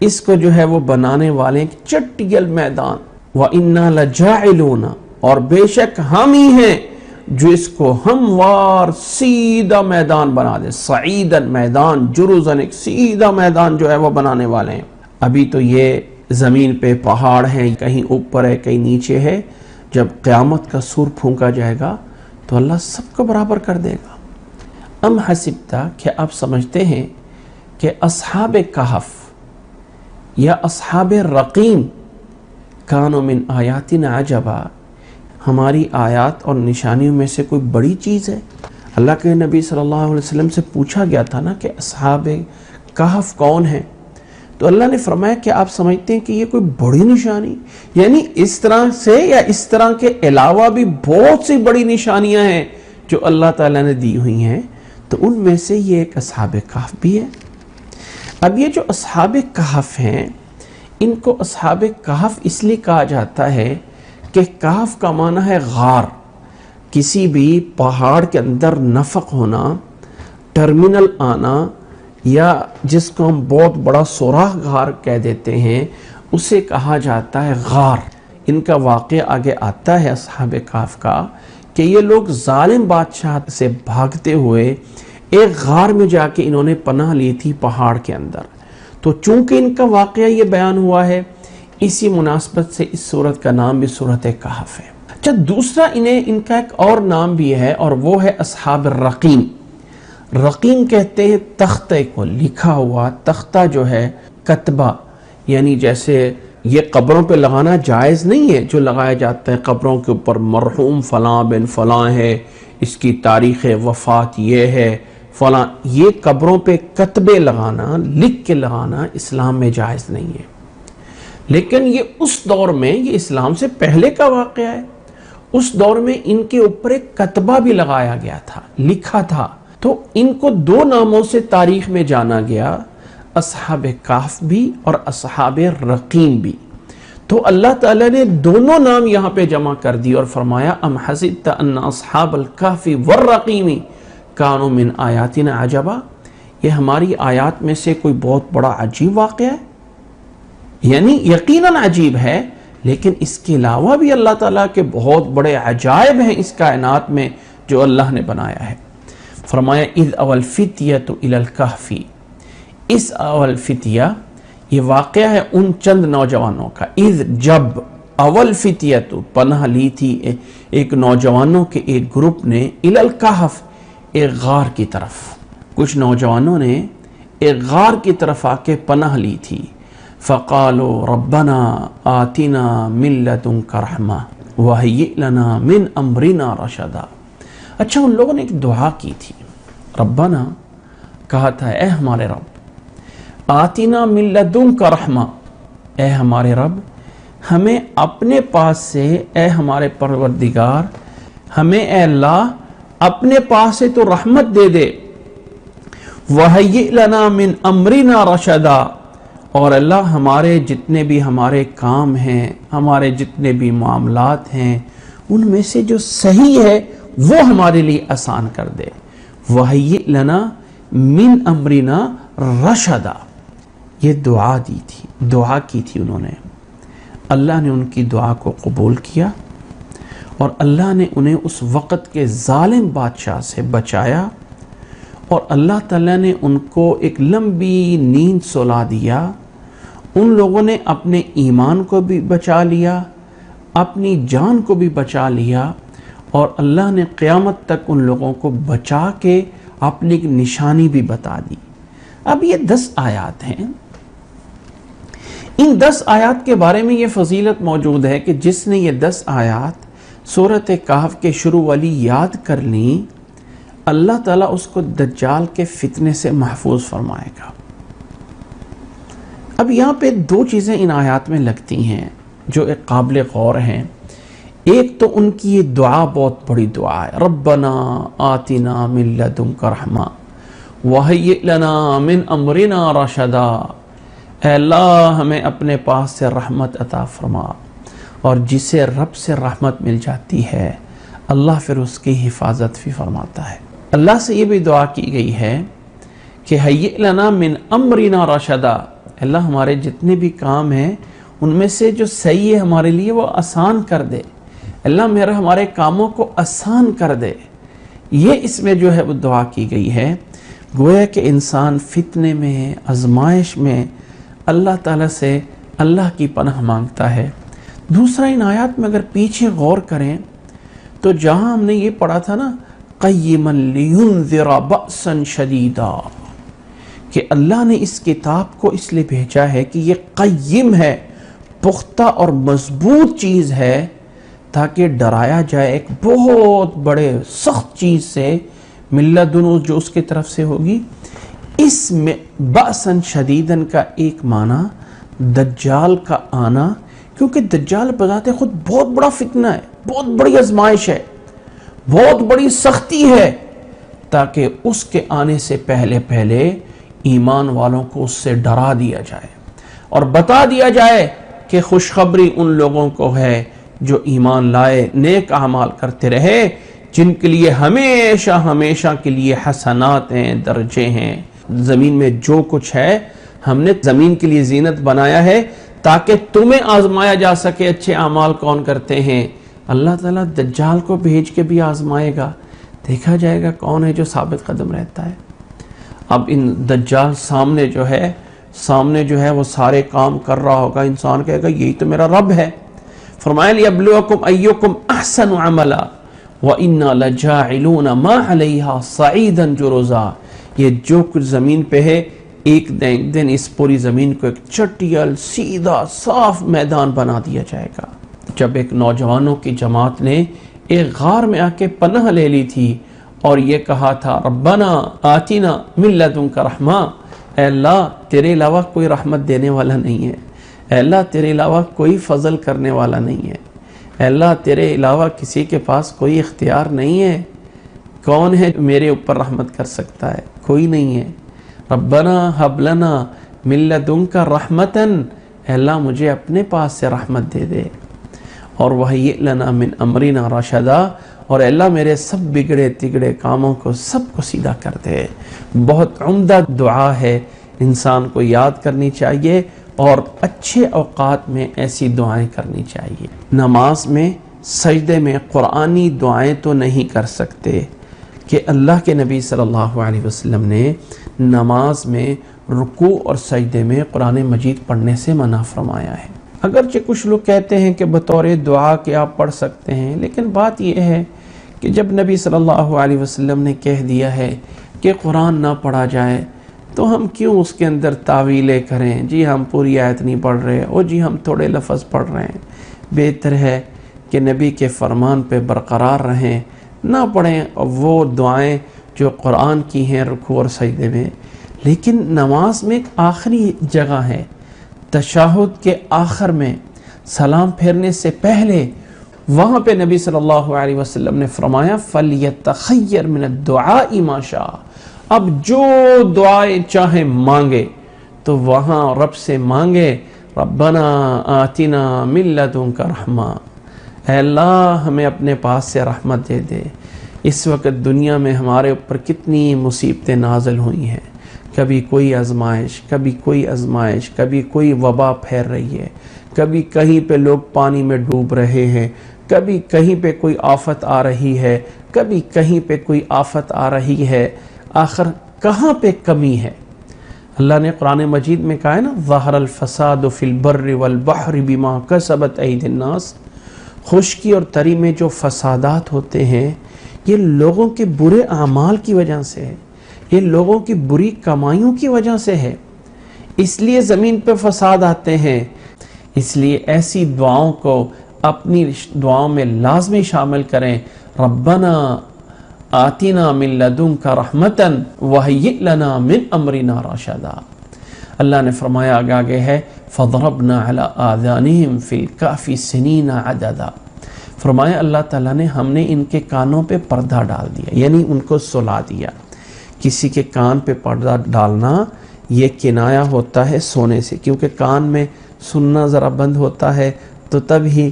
اس کو جو ہے وہ بنانے والے ہیں چٹیل میدان. وَإِنَّا لَجَاعِلُونَ، اور بے شک ہم ہی ہیں جو اس کو ہموار سیدھا میدان بنا دے. صعیدن میدان، جرزن ایک سیدھا میدان جو ہے وہ بنانے والے ہیں. ابھی تو یہ زمین پہ پہاڑ ہیں، کہیں اوپر ہے کہیں نیچے ہے. جب قیامت کا سور پھونکا جائے گا تو اللہ سب کو برابر کر دے گا. ام حسبتا، کہ آپ سمجھتے ہیں کہ اصحاب کہف یا اصحاب رقیم کانوا من آیاتنا عجبا، ہماری آیات اور نشانیوں میں سے کوئی بڑی چیز ہے؟ اللہ کے نبی صلی اللہ علیہ وسلم سے پوچھا گیا تھا نا کہ اصحاب کہف کون ہیں، تو اللہ نے فرمایا کہ آپ سمجھتے ہیں کہ یہ کوئی بڑی نشانی، یعنی اس طرح سے یا اس طرح کے علاوہ بھی بہت سی بڑی نشانیاں ہیں جو اللہ تعالیٰ نے دی ہوئی ہیں، تو ان میں سے یہ ایک اصحاب کہف بھی ہے. اب یہ جو اصحاب کہف ہیں ان کو اصحاب کہف اس لیے کہا جاتا ہے کہ کہف کا معنی ہے غار. کسی بھی پہاڑ کے اندر نفق ہونا، ٹرمینل آنا، یا جس کو ہم بہت بڑا سوراخ غار کہہ دیتے ہیں اسے کہا جاتا ہے غار. ان کا واقعہ آگے آتا ہے اصحاب کہف کا کہ یہ لوگ ظالم بادشاہ سے بھاگتے ہوئے ایک غار میں جا کے انہوں نے پناہ لی تھی پہاڑ کے اندر. تو چونکہ ان کا واقعہ یہ بیان ہوا ہے اسی مناسبت سے اس سورت کا نام بھی سورت کہف ہے. اچھا دوسرا ان کا ایک اور نام بھی ہے اور وہ ہے اصحاب الرقیم. رقیم کہتے ہیں تختہ کو، لکھا ہوا تختہ جو ہے کتبہ، یعنی جیسے یہ قبروں پہ لگانا جائز نہیں ہے جو لگایا جاتا ہے قبروں کے اوپر مرحوم فلاں بن فلاں ہے، اس کی تاریخ وفات یہ ہے فلاں، یہ قبروں پہ کتبے لگانا، لکھ کے لگانا اسلام میں جائز نہیں ہے. لیکن یہ اس دور میں، یہ اسلام سے پہلے کا واقعہ ہے، اس دور میں ان کے اوپر ایک کتبہ بھی لگایا گیا تھا، لکھا تھا. تو ان کو دو ناموں سے تاریخ میں جانا گیا، اصحاب کہف بھی اور اصحاب رقیم بھی. تو اللہ تعالیٰ نے دونوں نام یہاں پہ جمع کر دی اور فرمایا ام حسبت ان اصحاب الکہف والرقیم کانوا من آیاتنا عجبا، یہ ہماری آیات میں سے کوئی بہت بڑا عجیب واقعہ ہے. یعنی یقیناً عجیب ہے، لیکن اس کے علاوہ بھی اللہ تعالیٰ کے بہت بڑے عجائب ہیں اس کائنات میں جو اللہ نے بنایا ہے. فرمایا اذ اول فتیۃ الی الکہف، اس اول فتیہ یہ واقعہ ہے ان چند نوجوانوں کا. اذ جب، اول فتیۃ پناہ لی تھی ایک نوجوانوں کے ایک گروپ نے، الی الکہف ایک غار کی طرف، کچھ نوجوانوں نے ایک غار کی طرف آ کے پناہ لی تھی. فقالوا ربنا آتنا من لدنک رحمہ، وَهَيِّئْ لَنَا مِنْ أَمْرِنَا رَشَدًا۔ اچھا، ان لوگوں نے ایک دعا کی تھی، ربنا کہا تھا، اے ہمارے رب، آتنا من لدنک رحمہ، اے ہمارے رب ہمیں اپنے پاس سے، اے ہمارے پروردگار ہمیں اے اللہ اپنے پاس سے تو رحمت دے دے، وَهَيِّئْ لَنَا مِنْ أَمْرِنَا رَشَدًا، اور اللہ ہمارے جتنے بھی ہمارے کام ہیں، ہمارے جتنے بھی معاملات ہیں، ان میں سے جو صحیح ہے وہ ہمارے لیے آسان کر دے۔ وَهَيِّئْ لَنَا مِنْ أَمْرِنَا رَشَدًا، یہ دعا دی تھی، دعا کی تھی انہوں نے۔ اللہ نے ان کی دعا کو قبول کیا اور اللہ نے انہیں اس وقت کے ظالم بادشاہ سے بچایا، اور اللہ تعالیٰ نے ان کو ایک لمبی نیند سلا دیا۔ ان لوگوں نے اپنے ایمان کو بھی بچا لیا، اپنی جان کو بھی بچا لیا، اور اللہ نے قیامت تک ان لوگوں کو بچا کے اپنی ایک نشانی بھی بتا دی۔ اب یہ 10 آیات ہیں، ان 10 آیات کے بارے میں یہ فضیلت موجود ہے کہ جس نے یہ 10 آیات سورۃ کہف کے شروع والی یاد کر لیں، اللہ تعالیٰ اس کو دجال کے فتنے سے محفوظ فرمائے گا۔ اب یہاں پہ 2 چیزیں ان آیات میں لگتی ہیں جو ایک قابل غور ہیں۔ ایک تو ان کی یہ دعا بہت بڑی دعا ہے، ربنا آتنا من لدنک رحمہ وَهَيِّئْ لَنَا مِنْ أَمْرِنَا رَشَدًا، اے اللہ ہمیں اپنے پاس سے رحمت عطا فرما۔ اور جسے رب سے رحمت مل جاتی ہے اللہ پھر اس کی حفاظت بھی فرماتا ہے۔ اللہ سے یہ بھی دعا کی گئی ہے کہ ہَيِّئْ لَنَا مِنْ أَمْرِنَا رَشَدًا، اللہ ہمارے جتنے بھی کام ہیں ان میں سے جو صحیح ہے ہمارے لیے وہ آسان کر دے، اللہ ہمارے کاموں کو آسان کر دے۔ یہ اس میں جو ہے وہ دعا کی گئی ہے، گویا کہ انسان فتنے میں، آزمائش میں اللہ تعالیٰ سے اللہ کی پناہ مانگتا ہے۔ دوسرا، ان آیات میں اگر پیچھے غور کریں تو جہاں ہم نے یہ پڑھا تھا نا قیما لینذر بأسا شدیدا، کہ اللہ نے اس کتاب کو اس لیے بھیجا ہے کہ یہ قیم ہے، پختہ اور مضبوط چیز ہے، تاکہ ڈرایا جائے ایک بہت بڑے سخت چیز سے، ملدن جو اس کی طرف سے ہوگی۔ اس میں بأساً شدیداً کا ایک معنی دجال کا آنا، کیونکہ دجال بذات خود بہت بڑا فتنہ ہے، بہت بڑی آزمائش ہے، بہت بڑی سختی ہے، تاکہ اس کے آنے سے پہلے ایمان والوں کو اس سے ڈرا دیا جائے اور بتا دیا جائے کہ خوشخبری ان لوگوں کو ہے جو ایمان لائے، نیک اعمال کرتے رہے، جن کے لیے ہمیشہ کے لیے حسنات ہیں، درجے ہیں۔ زمین میں جو کچھ ہے ہم نے زمین کے لیے زینت بنایا ہے تاکہ تمہیں آزمایا جا سکے اچھے اعمال کون کرتے ہیں۔ اللہ تعالیٰ دجال کو بھیج کے بھی آزمائے گا، دیکھا جائے گا کون ہے جو ثابت قدم رہتا ہے۔ اب ان دجال سامنے جو ہے وہ سارے کام کر رہا ہوگا، انسان کہے گا یہی تو میرا رب ہے۔ فرمایا لِيَبْلُوَكُمْ أَيُّكُمْ أَحْسَنُ عَمَلًا وَإِنَّا لَجَاعِلُونَ مَا عَلَيْهَا صَعِيدًا جُرُزًا، یہ جو کچھ زمین پہ ہے ایک دن اس پوری زمین کو ایک چٹیل سیدھا صاف میدان بنا دیا جائے گا۔ جب ایک نوجوانوں کی جماعت نے ایک غار میں آ کے پناہ لے لی تھی اور یہ کہا تھا ربنا آتنا من لدنک رحمہ، اے اللہ تیرے علاوہ کوئی رحمت دینے والا نہیں ہے، اے اللہ تیرے علاوہ کوئی فضل کرنے والا نہیں ہے، اے اللہ تیرے علاوہ کسی کے پاس کوئی اختیار نہیں ہے، کون ہے میرے اوپر رحمت کر سکتا ہے؟ کوئی نہیں ہے۔ ربنا حب لنا من لدنک رحمتاً، اے اللہ مجھے اپنے پاس سے رحمت دے دے، اور وَهَيِّئْ لَنَا مِنْ أَمْرِنَا رَشَدًا، اور اے اللہ میرے سب بگڑے تگڑے کاموں کو سب کو سیدھا کر دے۔ بہت عمدہ دعا ہے، انسان کو یاد کرنی چاہیے اور اچھے اوقات میں ایسی دعائیں کرنی چاہیے۔ نماز میں سجدے میں قرآنی دعائیں تو نہیں کر سکتے کہ اللہ کے نبی صلی اللہ علیہ وسلم نے نماز میں رکوع اور سجدے میں قرآن مجید پڑھنے سے منع فرمایا ہے۔ اگرچہ کچھ لوگ کہتے ہیں کہ بطور دعا کہ آپ پڑھ سکتے ہیں، لیکن بات یہ ہے کہ جب نبی صلی اللہ علیہ وسلم نے کہہ دیا ہے کہ قرآن نہ پڑھا جائے تو ہم کیوں اس کے اندر تعویلیں کریں؟ جی ہم پوری آیت نہیں پڑھ رہے، اور جی ہم تھوڑے لفظ پڑھ رہے ہیں۔ بہتر ہے کہ نبی کے فرمان پہ برقرار رہیں، نہ پڑھیں وہ دعائیں جو قرآن کی ہیں رکوع اور سجدے میں، لیکن نماز میں ایک آخری جگہ ہے، تشہد کے آخر میں سلام پھیرنے سے پہلے، وہاں پہ نبی صلی اللہ علیہ وسلم نے فرمایا فَلْيَتَخَيَّرْ مِنَ الدُّعَاءِ مَا شَاءَ، اب جو دعائیں چاہیں مانگے، تو وہاں رب سے مانگے ربنا آتنا من لدنک رحمہ، اے اللہ ہمیں اپنے پاس سے رحمت دے دے۔ اس وقت دنیا میں ہمارے اوپر کتنی مصیبتیں نازل ہوئی ہیں، کبھی کوئی آزمائش، کبھی کوئی آزمائش، کبھی کوئی وبا پھیل رہی ہے، کبھی کہیں پہ لوگ پانی میں ڈوب رہے ہیں، کبھی کہیں پہ کوئی آفت آ رہی ہے، کبھی کہیں پہ کوئی آفت آ رہی ہے، آخر کہاں پہ کمی ہے؟ اللہ نے قرآن مجید میں کہا ہے نا ظہر الفساد فی البر والبحر بما کسبت ایدی الناس، خشکی اور تری میں جو فسادات ہوتے ہیں یہ لوگوں کے برے اعمال کی وجہ سے ہے، یہ لوگوں کی بری کمائیوں کی وجہ سے ہے، اس لیے زمین پہ فساد آتے ہیں۔ اس لیے ایسی دعاؤں کو اپنی دعاؤں میں لازمی شامل کریں، ربنا آتنا من لدنک رحمتا وہیئ لنا من امرنا رشدا۔ اللہ نے فرمایا آگے ہے فضربنا علی آذانہم فی الکہف سنین عددا، فرمایا اللہ تعالیٰ نے ہم نے ان کے کانوں پہ پردہ ڈال دیا، یعنی ان کو سلا دیا۔ کسی کے کان پہ پردہ ڈالنا یہ کنایا ہوتا ہے سونے سے، کیونکہ کان میں سننا ذرا بند ہوتا ہے تو تب ہی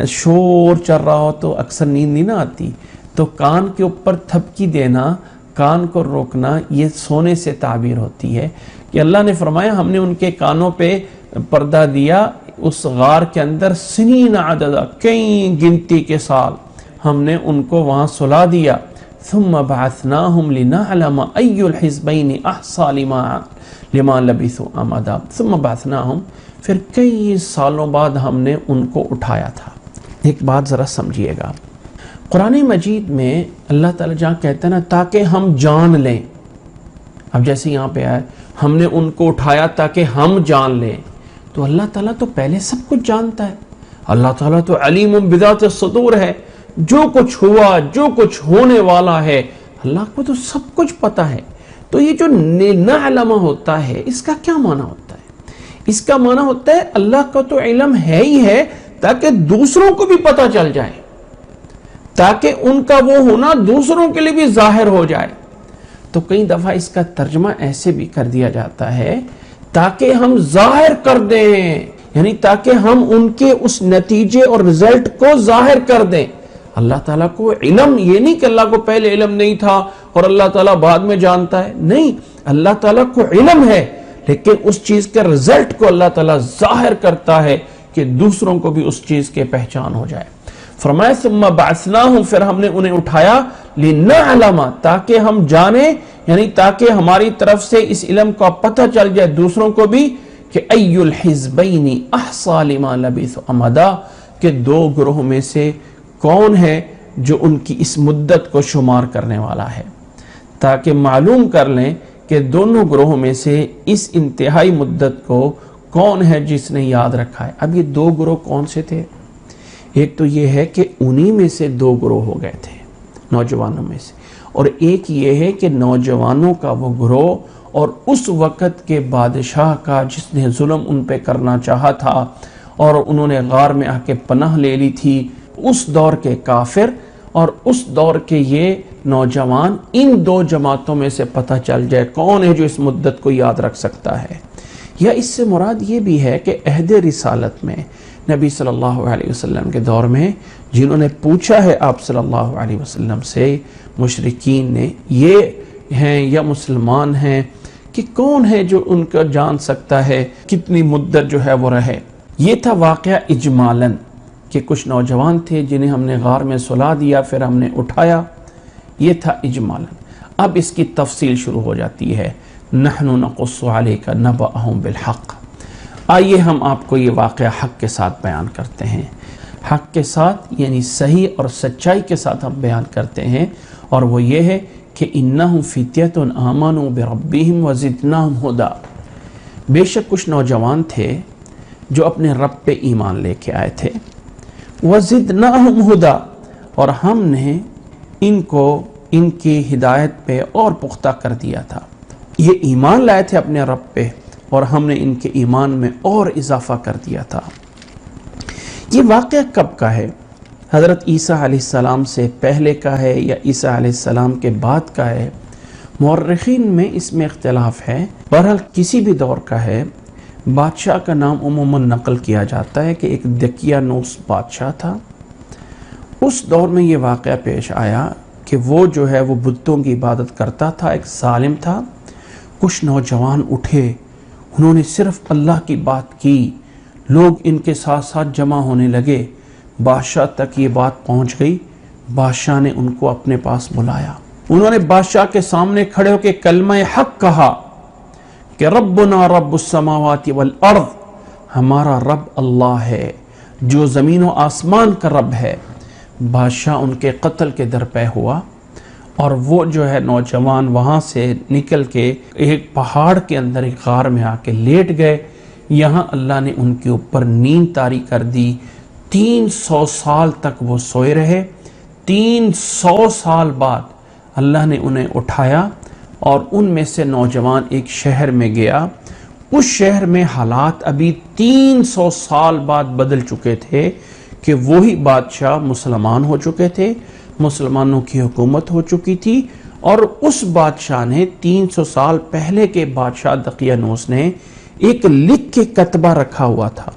شور چل رہا ہو تو اکثر نیند نہیں نہ آتی، تو کان کے اوپر تھپکی دینا، کان کو روکنا، یہ سونے سے تعبیر ہوتی ہے کہ اللہ نے فرمایا ہم نے ان کے کانوں پہ پردہ دیا اس غار کے اندر سنین عددا، کئی گنتی کے سال ہم نے ان کو وہاں سلا دیا۔ ثم بعثناہم لنعلم ای الحزبین احصی لما لبثوا امدا، ثم بعثناہم، پھر کئی سالوں بعد ہم نے ان کو اٹھایا تھا۔ ایک بات ذرا سمجھیے گا، قرآن مجید میں اللہ تعالیٰ جہاں کہتا ہے نا تاکہ ہم جان لیں، اب جیسے یہاں پہ آئے ہم نے ان کو اٹھایا تاکہ ہم جان لیں، تو اللہ تعالیٰ تو پہلے سب کچھ جانتا ہے، اللہ تعالیٰ تو علیم بذات الصدور ہے، جو کچھ ہوا جو کچھ ہونے والا ہے اللہ کو تو سب کچھ پتہ ہے۔ تو یہ جو نعلم ہوتا ہے اس کا کیا معنی ہوتا ہے؟ اس کا معنی ہوتا ہے اللہ کا تو علم ہے ہی ہے تاکہ دوسروں کو بھی پتہ چل جائے، تاکہ ان کا وہ ہونا دوسروں کے لیے بھی ظاہر ہو جائے۔ تو کئی دفعہ اس کا ترجمہ ایسے بھی کر دیا جاتا ہے تاکہ ہم ظاہر کر دیں، یعنی تاکہ ہم ان کے اس نتیجے اور رزلٹ کو ظاہر کر دیں۔ اللہ تعالیٰ کو علم، یہ نہیں کہ اللہ کو پہلے علم نہیں تھا اور اللہ تعالیٰ بعد میں جانتا ہے، نہیں، اللہ تعالیٰ کو علم ہے لیکن اس چیز کے رزلٹ کو اللہ تعالیٰ ظاہر کرتا ہے کہ دوسروں کو بھی اس چیز کے پہچان ہو جائے۔ فرمایا ثم بعثناہم، پھر ہم نے انہیں اٹھایا لنعلم، تاکہ ہم جانیں، یعنی تاکہ ہماری طرف سے اس علم کا پتہ چل جائے دوسروں کو بھی کہ ای الحزبین احصی لما لبثوا امدا، کہ دو گروہ میں سے کون ہے جو ان کی اس مدت کو شمار کرنے والا ہے، تاکہ معلوم کر لیں کہ دونوں گروہوں میں سے اس انتہائی مدت کو کون ہے جس نے یاد رکھا ہے۔ اب یہ دو گروہ کون سے تھے؟ ایک تو یہ ہے کہ انہی میں سے دو گروہ ہو گئے تھے نوجوانوں میں سے، اور ایک یہ ہے کہ نوجوانوں کا وہ گروہ اور اس وقت کے بادشاہ کا جس نے ظلم ان پہ کرنا چاہا تھا اور انہوں نے غار میں آ کے پناہ لے لی تھی، اس دور کے کافر اور اس دور کے یہ نوجوان، ان دو جماعتوں میں سے پتہ چل جائے کون ہے جو اس مدت کو یاد رکھ سکتا ہے۔ یا اس سے مراد یہ بھی ہے کہ عہد رسالت میں نبی صلی اللہ علیہ وسلم کے دور میں جنہوں نے پوچھا ہے آپ صلی اللہ علیہ وسلم سے، مشرکین نے، یہ ہیں یا مسلمان ہیں، کہ کون ہے جو ان کا جان سکتا ہے کتنی مدت جو ہے وہ رہے۔ یہ تھا واقعہ اجمالاً کہ کچھ نوجوان تھے جنہیں ہم نے غار میں سلا دیا، پھر ہم نے اٹھایا، یہ تھا اجمالاً۔ اب اس کی تفصیل شروع ہو جاتی ہے، نحن نقص علیک نبأہم بالحق، آئیے ہم آپ کو یہ واقعہ حق کے ساتھ بیان کرتے ہیں، حق کے ساتھ یعنی صحیح اور سچائی کے ساتھ ہم بیان کرتے ہیں، اور وہ یہ ہے کہ انہم فتیۃ آمنوا بربہم وزدناہم ھدا، بے شک کچھ نوجوان تھے جو اپنے رب پہ ایمان لے کے آئے تھے، وَزِدْنَاهُمْ هُدًى، اور ہم نے ان کو ان کی ہدایت پہ اور پختہ کر دیا تھا. یہ ایمان لائے تھے اپنے رب پہ اور ہم نے ان کے ایمان میں اور اضافہ کر دیا تھا. یہ واقعہ کب کا ہے؟ حضرت عیسیٰ علیہ السلام سے پہلے کا ہے یا عیسیٰ علیہ السلام کے بعد کا ہے؟ مورخین میں اس میں اختلاف ہے. بہرحال کسی بھی دور کا ہے. بادشاہ کا نام عموماً نقل کیا جاتا ہے کہ ایک دقیانوس بادشاہ تھا. اس دور میں یہ واقعہ پیش آیا کہ وہ جو ہے وہ بتوں کی عبادت کرتا تھا، ایک ظالم تھا. کچھ نوجوان اٹھے، انہوں نے صرف اللہ کی بات کی. لوگ ان کے ساتھ ساتھ جمع ہونے لگے. بادشاہ تک یہ بات پہنچ گئی. بادشاہ نے ان کو اپنے پاس بلایا. انہوں نے بادشاہ کے سامنے کھڑے ہو کے کلمہ حق کہا کہ ربنا رب السماوات والارض، ہمارا رب اللہ ہے جو زمین و آسمان کا رب ہے. بادشاہ ان کے قتل کے درپے ہوا اور وہ جو ہے نوجوان وہاں سے نکل کے ایک پہاڑ کے اندر ایک غار میں آ کے لیٹ گئے. یہاں اللہ نے ان کے اوپر نیند طاری کر دی. 300 سال تک وہ سوئے رہے. 300 سال بعد اللہ نے انہیں اٹھایا اور ان میں سے نوجوان ایک شہر میں گیا. اس شہر میں حالات ابھی 300 سال بعد بدل چکے تھے کہ وہی بادشاہ مسلمان ہو چکے تھے، مسلمانوں کی حکومت ہو چکی تھی. اور اس بادشاہ نے 300 سال پہلے کے بادشاہ دقیانوس نے ایک لکھ کے کتبہ رکھا ہوا تھا.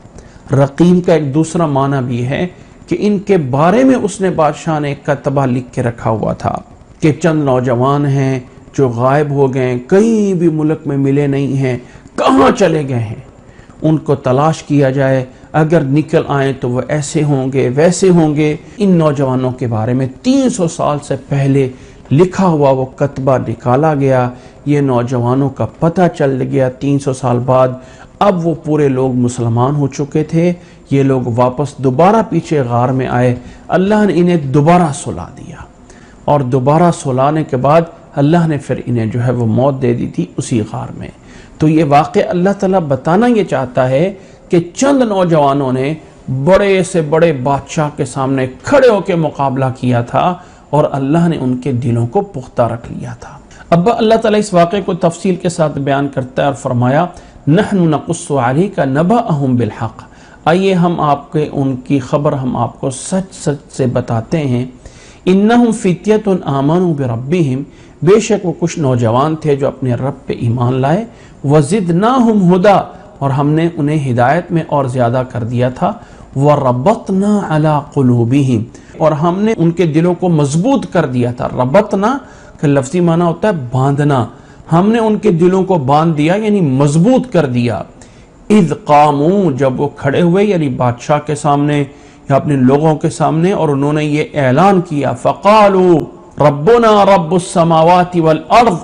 رقیم کا ایک دوسرا معنی بھی ہے کہ ان کے بارے میں اس نے بادشاہ نے ایک کتبہ لکھ کے رکھا ہوا تھا کہ چند نوجوان ہیں جو غائب ہو گئے، کہیں بھی ملک میں ملے نہیں ہیں، کہاں چلے گئے ہیں، ان کو تلاش کیا جائے. اگر نکل آئیں تو وہ ایسے ہوں گے ویسے ہوں گے. ان نوجوانوں کے بارے میں 300 سال سے پہلے لکھا ہوا وہ کتبہ نکالا گیا. یہ نوجوانوں کا پتہ چل گیا 300 سال بعد. اب وہ پورے لوگ مسلمان ہو چکے تھے. یہ لوگ واپس دوبارہ پیچھے غار میں آئے. اللہ نے انہیں دوبارہ سلا دیا اور دوبارہ سلانے کے بعد اللہ نے پھر انہیں جو ہے وہ موت دے دی تھی اسی غار میں. تو یہ واقعہ اللہ تعالیٰ بتانا یہ چاہتا ہے کہ چند نوجوانوں نے بڑے سے بڑے بادشاہ کے سامنے کھڑے ہو کے مقابلہ کیا تھا اور اللہ نے ان کے دلوں کو پختہ رکھ لیا تھا. اب اللہ تعالیٰ اس واقعے کو تفصیل کے ساتھ بیان کرتا ہے اور فرمایا نحن نقص علیک نبأہم بالحق. آئیے ہم آپ کے ان کی خبر ہم آپ کو سچ سچ سے بتاتے ہیں. انہم فتیۃ آمنوا بربہم، بے شک وہ کچھ نوجوان تھے جو اپنے رب پہ ایمان لائے. وزدناہم ہدی، اور ہم نے انہیں ہدایت میں اور زیادہ کر دیا تھا. وربطنا علی قلوبہم، اور ہم نے ان کے دلوں کو مضبوط کر دیا تھا. ربطنا کا لفظی معنی ہوتا ہے باندھنا. ہم نے ان کے دلوں کو باندھ دیا یعنی مضبوط کر دیا. اذ قاموا، جب وہ کھڑے ہوئے یعنی بادشاہ کے سامنے یا اپنے لوگوں کے سامنے اور انہوں نے یہ اعلان کیا فقالوا ربنا رب السماوات والارض،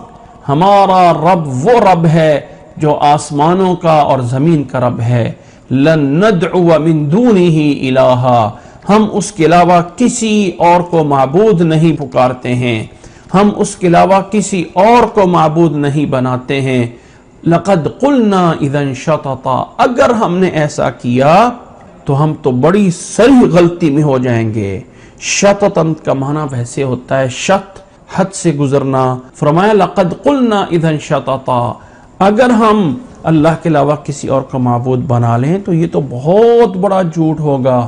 ہمارا رب وہ رب ہے جو آسمانوں کا اور زمین کا رب ہے. لن ندعو من دونہ الہا، ہم اس کے علاوہ کسی اور کو معبود نہیں پکارتے ہیں، ہم اس کے علاوہ کسی اور کو معبود نہیں بناتے ہیں. لقد قلنا اذا شططا، اگر ہم نے ایسا کیا تو ہم تو بڑی سری غلطی میں ہو جائیں گے. شططن کا معنی ویسے ہوتا ہے شط، حد سے گزرنا. فرمایا لقد قلنا اذا شططا، اگر ہم اللہ کے علاوہ کسی اور کو معبود بنا لیں تو یہ تو بہت بڑا جھوٹ ہوگا.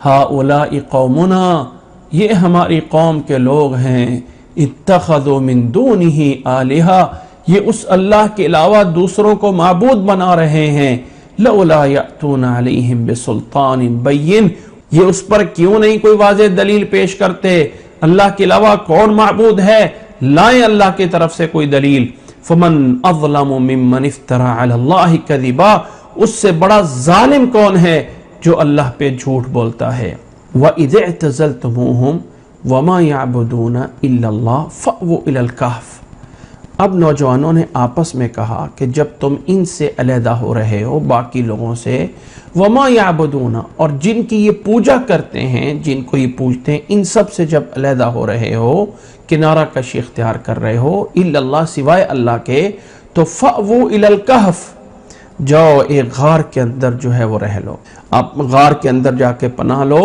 ہؤلاء قومنا، یہ ہماری قوم کے لوگ ہیں. اتخذوا من دونہ آلہہ، یہ اس اللہ کے علاوہ دوسروں کو معبود بنا رہے ہیں. لولا یأتون علیہم بسلطان بین، یہ اس پر کیوں نہیں کوئی واضح دلیل پیش کرتے؟ اللہ کے علاوہ کون معبود ہے؟ لائیں اللہ کی طرف سے کوئی دلیل. فمن اظلم ممن افترى علی اللہ کذبا، اس سے بڑا ظالم کون ہے جو اللہ پہ جھوٹ بولتا ہے. وَإِذِ اعْتَزَلْتُمُوهُمْ وَمَا يَعْبُدُونَ إِلَّا اللَّهَ فَأْوُوا إِلَى الْكَهْفِ. اب نوجوانوں نے آپس میں کہا کہ جب تم ان سے علیحدہ ہو رہے ہو باقی لوگوں سے، وَمَا يَعْبُدُونَ، اور جن کی یہ پوجا کرتے ہیں، جن کو یہ پوجتے ہیں، ان سب سے جب علیحدہ ہو رہے ہو، کنارہ کشی اختیار کر رہے ہو، الا اللہ، سوائے اللہ کے، تو فَأْوُوا إِلَى الْكَهْفِ، جاؤ ایک غار کے اندر جو ہے وہ رہ لو. آپ غار کے اندر جا کے پناہ لو.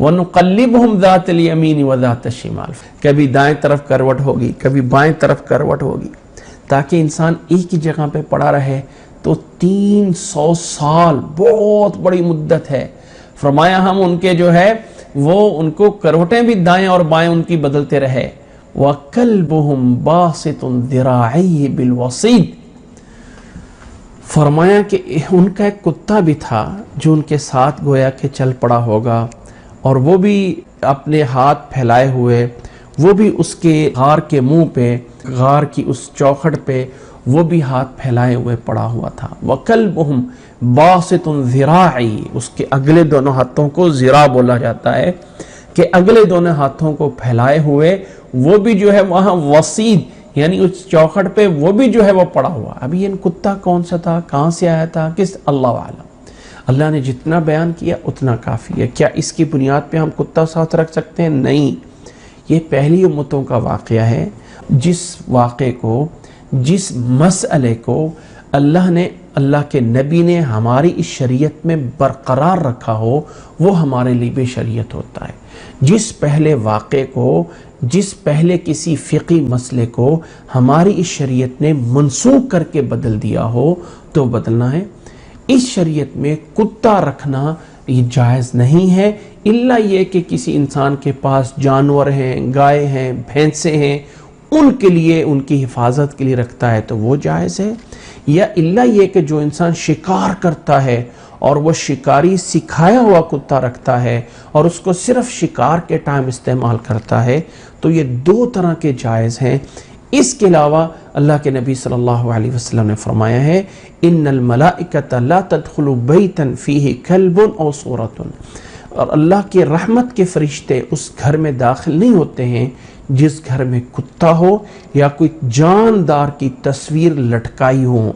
وَنُقَلِّبُهُمْ ذَاتَ الْيَمِينِ وَذَاتَ الشِّمَالِ، کبھی دائیں طرف کروٹ ہوگی، کبھی بائیں طرف کروٹ ہوگی، تاکہ انسان ایک ہی جگہ پہ پڑا رہے۔ تو 300 سال بہت بڑی مدت ہے۔ فرمایا ہم ان کے جو ہے وہ ان کو کروٹیں بھی دائیں اور بائیں ان کی بدلتے رہے۔ وَكَلْبُهُمْ بَاسِطٌ ذِرَاعَيْهِ بِالْوَصِيدِ، فرمایا کہ ان کا ایک کتا بھی تھا جو ان کے ساتھ گویا کہ چل پڑا ہوگا، اور وہ بھی اپنے ہاتھ پھیلائے ہوئے، وہ بھی اس کے غار کے منہ پہ، غار کی اس چوکھٹ پہ وہ بھی ہاتھ پھیلائے ہوئے پڑا ہوا تھا۔ وَكَلْبُهُمْ بَاسِطٌ ذِرَاعَيْهِ، اس کے اگلے دونوں ہاتھوں کو ذراع بولا جاتا ہے کہ اگلے دونوں ہاتھوں کو پھیلائے ہوئے وہ بھی جو ہے وہاں وسید یعنی اس چوکھٹ پہ وہ بھی جو ہے وہ پڑا ہوا۔ ابھی یہ کتا کون سا تھا، کہاں سے آیا تھا، کس، اللہ عالم۔ اللہ نے جتنا بیان کیا اتنا کافی ہے۔ کیا اس کی بنیاد پہ ہم کتا ساتھ رکھ سکتے ہیں؟ نہیں، یہ پہلی امتوں کا واقعہ ہے۔ جس واقعے کو، جس مسئلے کو اللہ کے نبی نے ہماری اس شریعت میں برقرار رکھا ہو، وہ ہمارے لیے بھی شریعت ہوتا ہے۔ جس پہلے واقعے کو، جس پہلے کسی فقہی مسئلے کو ہماری اس شریعت نے منسوخ کر کے بدل دیا ہو تو بدلنا ہے۔ اس شریعت میں کتا رکھنا یہ جائز نہیں ہے، الا یہ کہ کسی انسان کے پاس جانور ہیں، گائے ہیں، بھینسیں ہیں، ان کے لیے، ان کی حفاظت کے لیے رکھتا ہے تو وہ جائز ہے، یا الا یہ کہ جو انسان شکار کرتا ہے اور وہ شکاری سکھایا ہوا کتا رکھتا ہے اور اس کو صرف شکار کے ٹائم استعمال کرتا ہے، تو یہ دو طرح کے جائز ہیں۔ اس کے علاوہ اللہ کے نبی صلی اللہ علیہ وسلم نے فرمایا ہے ان الملائکۃ لا تدخل بیتا فیہ کلب او صورۃ، اور اللہ کے رحمت کے فرشتے اس گھر میں داخل نہیں ہوتے ہیں جس گھر میں کتا ہو یا کوئی جاندار کی تصویر لٹکائی ہو۔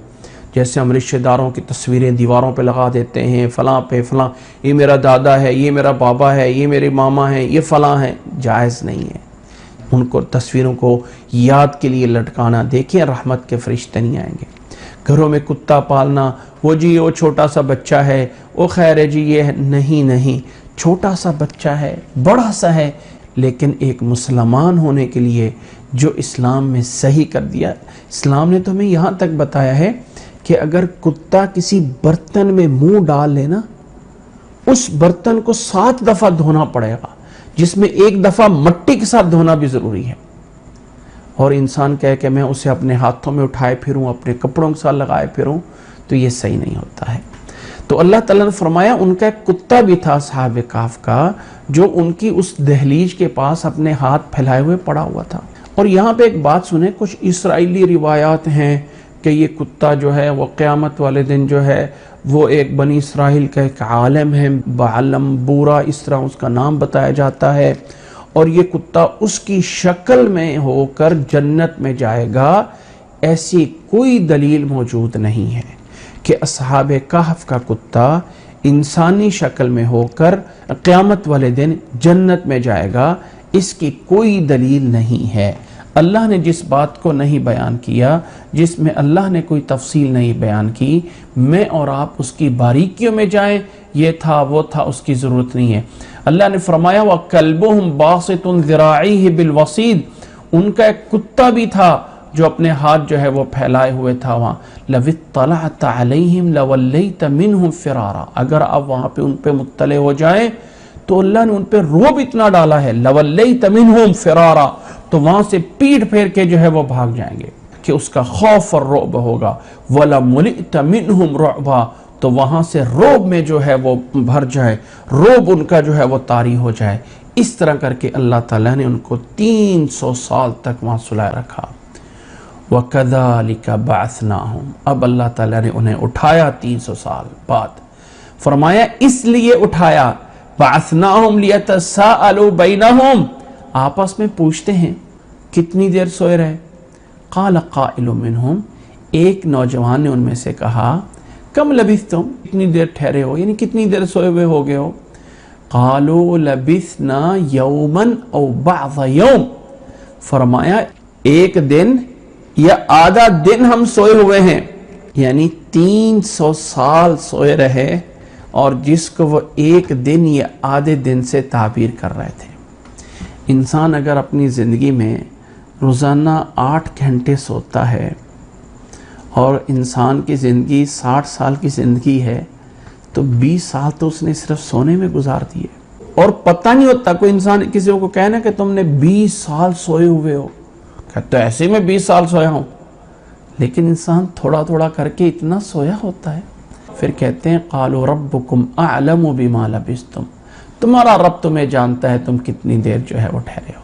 جیسے ہم رشتہ داروں کی تصویریں دیواروں پہ لگا دیتے ہیں، فلاں پہ فلاں، یہ میرا دادا ہے، یہ میرا بابا ہے، یہ میرے ماما ہے، یہ فلاں ہے، جائز نہیں ہے۔ ان کو تصویروں کو یاد کے لیے لٹکانا، دیکھیں رحمت کے فرشتے نہیں آئیں گے۔ گھروں میں کتا پالنا، وہ جی وہ چھوٹا سا بچہ ہے، وہ خیر ہے جی یہ نہیں، چھوٹا سا بچہ ہے، بڑا سا ہے، لیکن ایک مسلمان ہونے کے لیے جو اسلام میں صحیح کر دیا، اسلام نے تو ہمیں یہاں تک بتایا ہے کہ اگر کتا کسی برتن میں منہ ڈال لے نا، اس برتن کو 7 دفعہ دھونا پڑے گا، جس میں ایک دفعہ مٹی کے ساتھ دھونا بھی ضروری ہے۔ اور انسان کہے کہ میں اسے اپنے ہاتھوں میں اٹھائے پھروں، اپنے کپڑوں کے ساتھ لگائے پھروں، تو یہ صحیح نہیں ہوتا ہے۔ تو اللہ تعالیٰ نے فرمایا ان کا ایک کتا بھی تھا اصحاب کہف کا، جو ان کی اس دہلیز کے پاس اپنے ہاتھ پھیلائے ہوئے پڑا ہوا تھا۔ اور یہاں پہ ایک بات سنیں، کچھ اسرائیلی روایات ہیں کہ یہ کتا جو ہے وہ قیامت والے دن جو ہے وہ ایک بنی اسرائیل کا ایک عالم ہے، بعلم بورا اس طرح اس کا نام بتایا جاتا ہے، اور یہ کتا اس کی شکل میں ہو کر جنت میں جائے گا۔ ایسی کوئی دلیل موجود نہیں ہے کہ اصحاب کہف کا کتا انسانی شکل میں ہو کر قیامت والے دن جنت میں جائے گا، اس کی کوئی دلیل نہیں ہے۔ اللہ نے جس بات کو نہیں بیان کیا، جس میں اللہ نے کوئی تفصیل نہیں بیان کی، میں اور آپ اس کی باریکیوں میں جائیں، یہ تھا وہ تھا، اس کی ضرورت نہیں ہے۔ اللہ نے فرمایا وَكَلْبُهُمْ بَاسِطٌ ذِرَاعَيْهِ بِالْوَصِيدِ، ان کا ایک کتا بھی تھا جو اپنے ہاتھ جو ہے وہ پھیلائے ہوئے تھا وہاں۔ لَوِ اطَّلَعْتَ عَلَيْهِمْ لَوَلَّيْتَ مِنْهُمْ فِرَارًا، اگر آپ وہاں پہ ان پہ مطلع ہو جائیں تو اللہ نے ان پہ رعب اتنا ڈالا ہے، لَوَلَّيْتَ مِنْهُمْ فِرَارًا، تو وہاں سے پیٹ پھیر کے جو ہے وہ بھاگ جائیں گے کہ اس کا خوف اور رعب ہوگا۔ وَلَمُلِئْتَ مِنْهُمْ رُعْبًا، تو وہاں سے رعب میں جو ہے وہ بھر جائے، رعب ان کا جو ہے وہ طاری ہو جائے۔ اس طرح کر کے اللہ تعالیٰ نے ان کو 300 سال تک وہاں سلائے رکھا۔ وَكَذَلِكَ بَعَثْنَاهُمْ، اب اللہ تعالیٰ نے انہیں اٹھایا 300 سال بعد، فرمایا اس لیے اٹھایا، بَعَثْنَاهُمْ لِيَتَسَاءَلُوا بَيْنَهُمْ، آپس میں پوچھتے ہیں کتنی دیر سوئے رہے۔ قَالَ قَائِلٌ مِّنْهُمْ، ایک نوجوان نے ان میں سے کہا کم لبثتم، کتنی دیر ٹھہرے ہو، یعنی کتنی دیر سوئے ہوئے ہو گئے ہو۔ قالوا لبثنا یوما او بعض یوم، فرمایا ایک دن یا آدھا دن ہم سوئے ہوئے ہیں، یعنی 300 سال سوئے رہے اور جس کو وہ ایک دن یا آدھے دن سے تعبیر کر رہے تھے۔ انسان اگر اپنی زندگی میں روزانہ 8 گھنٹے سوتا ہے اور انسان کی زندگی 60 سال کی زندگی ہے تو 20 سال تو اس نے صرف سونے میں گزار دیے، اور پتہ نہیں ہوتا۔ کوئی انسان کسی کو کہنا کہ تم نے 20 سال سوئے ہوئے ہو، کہتا ہے ایسے میں 20 سال سویا ہوں، لیکن انسان تھوڑا تھوڑا کر کے اتنا سویا ہوتا ہے۔ پھر کہتے ہیں قالوا ربکم اعلم بما لبثتم، تمہارا رب تمہیں جانتا ہے تم کتنی دیر جو ہے وہ ٹھہرے ہو،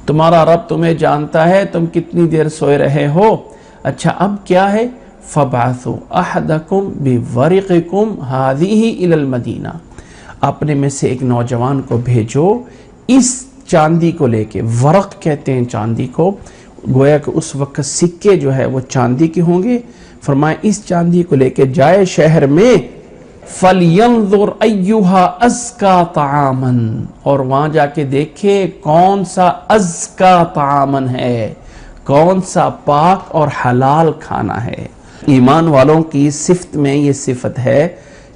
تمہارا رب تمہیں جانتا ہے تم کتنی دیر سوئے رہے ہو۔ اچھا اب کیا ہے؟ فَبْعَثُوا أَحَدَكُمْ بِوَرِقِكُمْ هَذِهِ إِلَى الْمَدِينَةِ، اپنے میں سے ایک نوجوان کو بھیجو اس چاندی کو لے کے، ورق کہتے ہیں چاندی کو، گویا کہ اس وقت سکے جو ہے وہ چاندی کے ہوں گے، فرمایا اس چاندی کو لے کے جائے شہر میں، فَلْيَنظُرْ أَيُّهَا أَزْكَى طَعَامًا، اور وہاں جا کے دیکھے کون سا ازکا طعامن ہے، کون سا پاک اور حلال کھانا ہے۔ ایمان والوں کی صفت میں یہ صفت ہے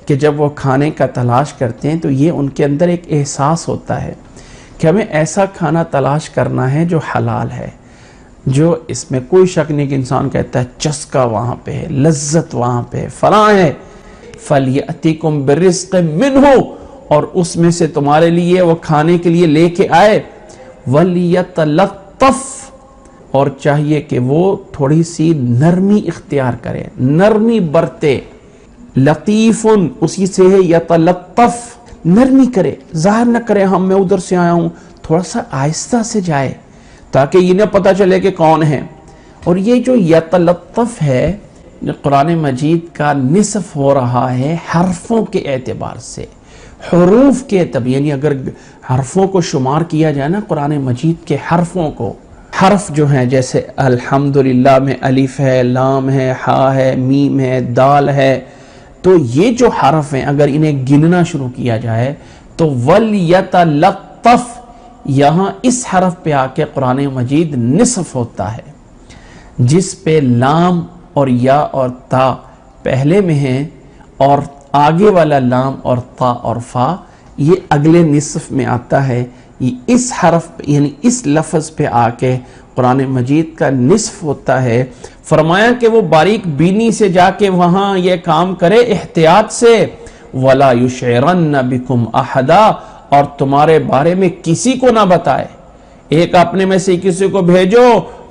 کہ جب وہ کھانے کا تلاش کرتے ہیں تو یہ ان کے اندر ایک احساس ہوتا ہے کہ ہمیں ایسا کھانا تلاش کرنا ہے جو حلال ہے، جو اس میں کوئی شک نہیں کہ انسان کہتا ہے چسکا وہاں پہ ہے، لذت وہاں پہ ہے، فلاں ہے۔ فَلْيَأْتِكُمْ بِرِزْقٍ مِّنْهُ، اور اس میں سے تمہارے لیے وہ کھانے کے لیے لے کے آئے، وَلْيَتَلَطَّفْ، اور چاہیے کہ وہ تھوڑی سی نرمی اختیار کرے، نرمی برتے، لطیفن اسی سے ہے یتلطف، نرمی کرے، ظاہر نہ کرے ہم میں ادھر سے آیا ہوں، تھوڑا سا آہستہ سے جائے تاکہ انہیں پتہ چلے کہ کون ہے۔ اور یہ جو یتلطف ہے قرآن مجید کا نصف ہو رہا ہے حرفوں کے اعتبار سے، حروف کے اعتبار، یعنی اگر حرفوں کو شمار کیا جائے نا قرآن مجید کے حرفوں کو، حرف جو ہیں جیسے الحمدللہ میں الف ہے، لام ہے، ہا ہے، میم ہے، دال ہے، تو یہ جو حرف ہیں اگر انہیں گننا شروع کیا جائے تو وَلْيَتَلَطَّفْ، یہاں اس حرف پہ آ کے قرآن مجید نصف ہوتا ہے، جس پہ لام اور یا اور تا پہلے میں ہیں اور آگے والا لام اور تا اور فا یہ اگلے نصف میں آتا ہے۔ یہ اس حرف یعنی اس لفظ پہ آ کے قرآن مجید کا نصف ہوتا ہے۔ فرمایا کہ وہ باریک بینی سے جا کے وہاں یہ کام کرے احتیاط سے، وَلَا يُشْعِرَنَّ بِكُمْ أَحَدًا، اور تمہارے بارے میں کسی کو نہ بتائے۔ ایک اپنے میں سے کسی کو بھیجو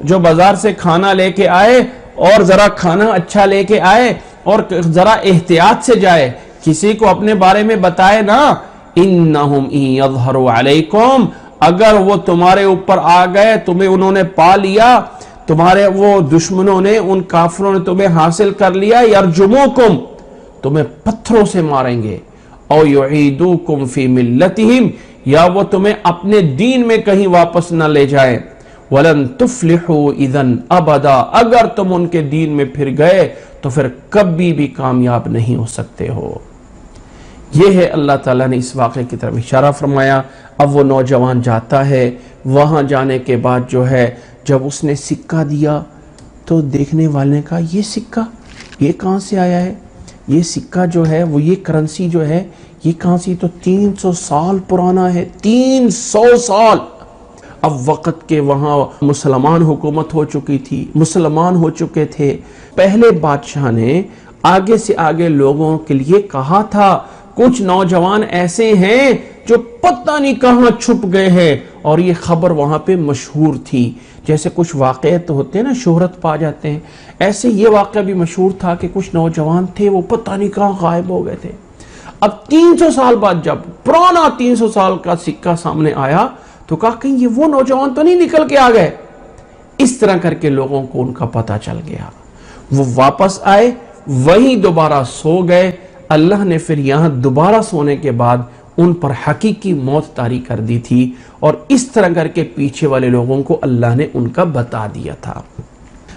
جو بازار سے کھانا لے کے آئے اور ذرا کھانا اچھا لے کے آئے اور ذرا احتیاط سے جائے، کسی کو اپنے بارے میں بتائے نا۔ انہم ان یظہروا علیکم، اگر وہ تمہارے اوپر آ گئے، تمہیں انہوں نے پا لیا، تمہارے وہ دشمنوں نے، ان کافروں نے تمہیں حاصل کر لیا، یرجموکم، تمہیں پتھروں سے ماریں گے، او یعیدوکم فی ملتہم، یا وہ تمہیں اپنے دین میں کہیں واپس نہ لے جائیں، ولن تفلحوا اذن ابدا، اگر تم ان کے دین میں پھر گئے تو پھر کبھی بھی کامیاب نہیں ہو سکتے ہو۔ یہ ہے اللہ تعالیٰ نے اس واقعے کی طرف اشارہ فرمایا۔ اب وہ نوجوان جاتا ہے، وہاں جانے کے بعد جو ہے جب اس نے سکہ دیا تو دیکھنے والے نے کہا یہ سکہ یہ کہاں سے آیا ہے، یہ سکہ جو ہے وہ یہ کرنسی جو ہے یہ کہاں سے، تو 300 سال پرانا ہے، 300 سال۔ اب وقت کے وہاں مسلمان حکومت ہو چکی تھی، مسلمان ہو چکے تھے، پہلے بادشاہ نے آگے سے آگے لوگوں کے لیے کہا تھا کچھ نوجوان ایسے ہیں جو پتہ نہیں کہاں چھپ گئے ہیں، اور یہ خبر وہاں پہ مشہور تھی۔ جیسے کچھ واقعات ہوتے ہیں نا شہرت پا جاتے ہیں، ایسے یہ واقعہ بھی مشہور تھا کہ کچھ نوجوان تھے وہ پتہ نہیں کہاں غائب ہو گئے تھے۔ اب 300 سال بعد جب پرانا 300 سال کا سکہ سامنے آیا تو کہا کہیں یہ وہ نوجوان تو نہیں نکل کے آ گئے۔ اس طرح کر کے لوگوں کو ان کا پتہ چل گیا، وہ واپس آئے، وہیں دوبارہ سو گئے۔ اللہ نے پھر یہاں دوبارہ سونے کے بعد ان پر حقیقی موت طاری کر دی تھی، اور اس طرح کر کے پیچھے والے لوگوں کو اللہ نے ان کا بتا دیا تھا۔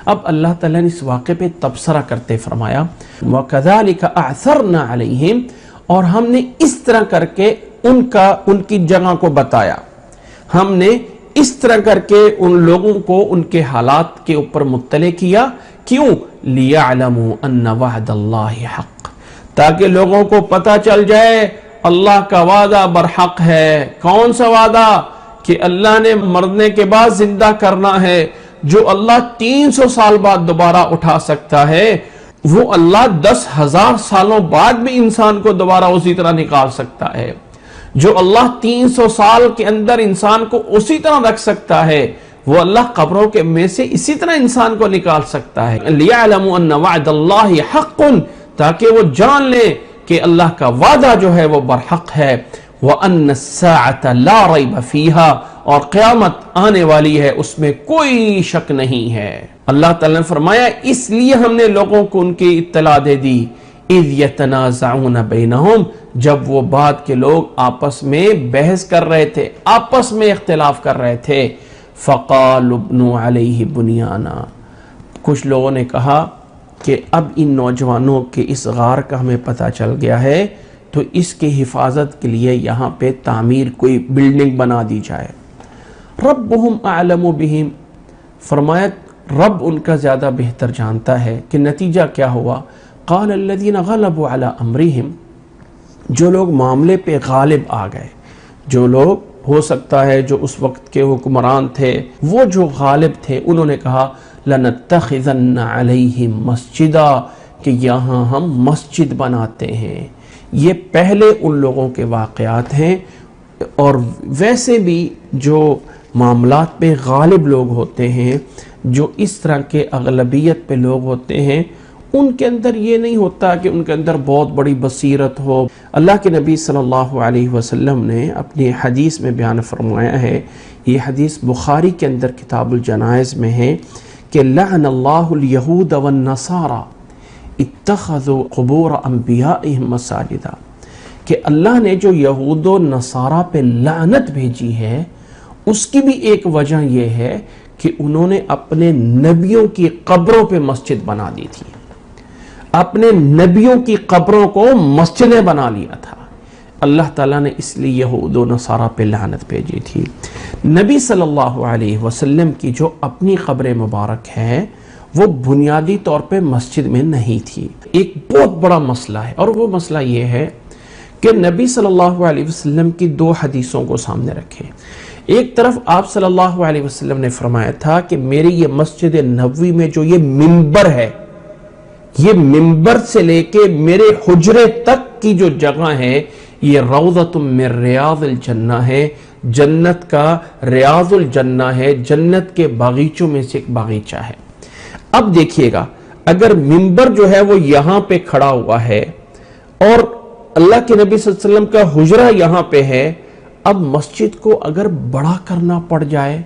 اب اللہ تعالیٰ نے اس واقعے پہ تبصرہ کرتے فرمایا وَكَذَلِكَ أَعْثَرْنَا عَلَيْهِمْ، اور ہم نے اس طرح کر کے ان کی جگہ کو بتایا، ہم نے اس طرح کر کے ان لوگوں کو ان کے حالات کے اوپر مطلع کیا۔ کیوں؟ لِيَعْلَمُوا أَنَّ وَعْدَ اللَّهِ حَقٌّ، تاکہ لوگوں کو پتہ چل جائے اللہ کا وعدہ برحق ہے۔ کون سا وعدہ؟ کہ اللہ نے مرنے کے بعد زندہ کرنا ہے۔ جو اللہ 300 سال بعد دوبارہ اٹھا سکتا ہے، وہ اللہ 10,000 سالوں بعد بھی انسان کو دوبارہ اسی طرح نکال سکتا ہے۔ جو اللہ 300 سال کے اندر انسان کو اسی طرح رکھ سکتا ہے، وہ اللہ قبروں کے میں سے اسی طرح انسان کو نکال سکتا ہے۔ لِيَعْلَمُوا أَنَّ وَعْدَ اللَّهِ حَقٌّ، تاکہ وہ جان لے کہ اللہ کا وعدہ جو ہے وہ برحق ہے۔ وَأَنَّ السَّاعَةَ لَا رَيْبَ فِيهَا، اور قیامت آنے والی ہے، اس میں کوئی شک نہیں ہے۔ اللہ تعالیٰ نے فرمایا اس لیے ہم نے لوگوں کو ان کی اطلاع دے دی، اِذْ يَتَنَازَعُونَ بَيْنَهُمْ، جب وہ بعد کے لوگ آپس میں بحث کر رہے تھے، آپس میں اختلاف کر رہے تھے۔ فَقَالُوا ابْنُوا عَلَيْهِ بُنْيَانًا، کچھ لوگوں نے کہا کہ اب ان نوجوانوں کے اس غار کا ہمیں پتہ چل گیا ہے، تو اس کی حفاظت کے لیے یہاں پہ تعمیر کوئی بلڈنگ بنا دی جائے۔ ربہم اعلم بہم، فرمایا رب ان کا زیادہ بہتر جانتا ہے۔ کہ نتیجہ کیا ہوا؟ قال الذین غلبوا علی امرہم، جو لوگ معاملے پہ غالب آ گئے، جو لوگ ہو سکتا ہے جو اس وقت کے حکمران تھے، وہ جو غالب تھے، انہوں نے کہا لنتخذن علیہم مسجدا، کہ یہاں ہم مسجد بناتے ہیں۔ یہ پہلے ان لوگوں کے واقعات ہیں، اور ویسے بھی جو معاملات پہ غالب لوگ ہوتے ہیں، جو اس طرح کے اغلبیت پہ لوگ ہوتے ہیں، ان کے اندر یہ نہیں ہوتا کہ ان کے اندر بہت بڑی بصیرت ہو۔ اللہ کے نبی صلی اللہ علیہ وسلم نے اپنی حدیث میں بیان فرمایا ہے، یہ حدیث بخاری کے اندر کتاب الجنائز میں ہے، کہ لعن اللہ الیہود والنصارى اتخذوا قبور انبیائہم مساجدا، کہ اللہ نے جو یہود و نصارہ پہ لعنت بھیجی ہے، اس کی بھی ایک وجہ یہ ہے کہ انہوں نے اپنے نبیوں کی قبروں پہ مسجد بنا دی تھی، اپنے نبیوں کی قبروں کو مسجدیں بنا لیا تھا۔ اللہ تعالیٰ نے اس لیے یہود و نصارہ پہ لعنت بھیجی تھی۔ نبی صلی اللہ علیہ وسلم کی جو اپنی قبر مبارک ہے، وہ بنیادی طور پہ مسجد میں نہیں تھی۔ ایک بہت بڑا مسئلہ ہے، اور وہ مسئلہ یہ ہے کہ نبی صلی اللہ علیہ وسلم کی دو حدیثوں کو سامنے رکھیں۔ ایک طرف آپ صلی اللہ علیہ وسلم نے فرمایا تھا کہ میری یہ مسجد نبوی میں جو یہ منبر ہے، یہ منبر سے لے کے میرے حجرے تک کی جو جگہ ہے، یہ روضۃ من ریاض الجنہ ہے، جنت کا ریاض الجنہ ہے، جنت کے باغیچوں میں سے ایک باغیچہ ہے۔ اب دیکھیے گا، اگر منبر جو ہے وہ یہاں پہ کھڑا ہوا ہے اور اللہ کے نبی صلی اللہ علیہ وسلم کا حجرہ یہاں پہ ہے، اب مسجد کو اگر بڑا کرنا پڑ جائے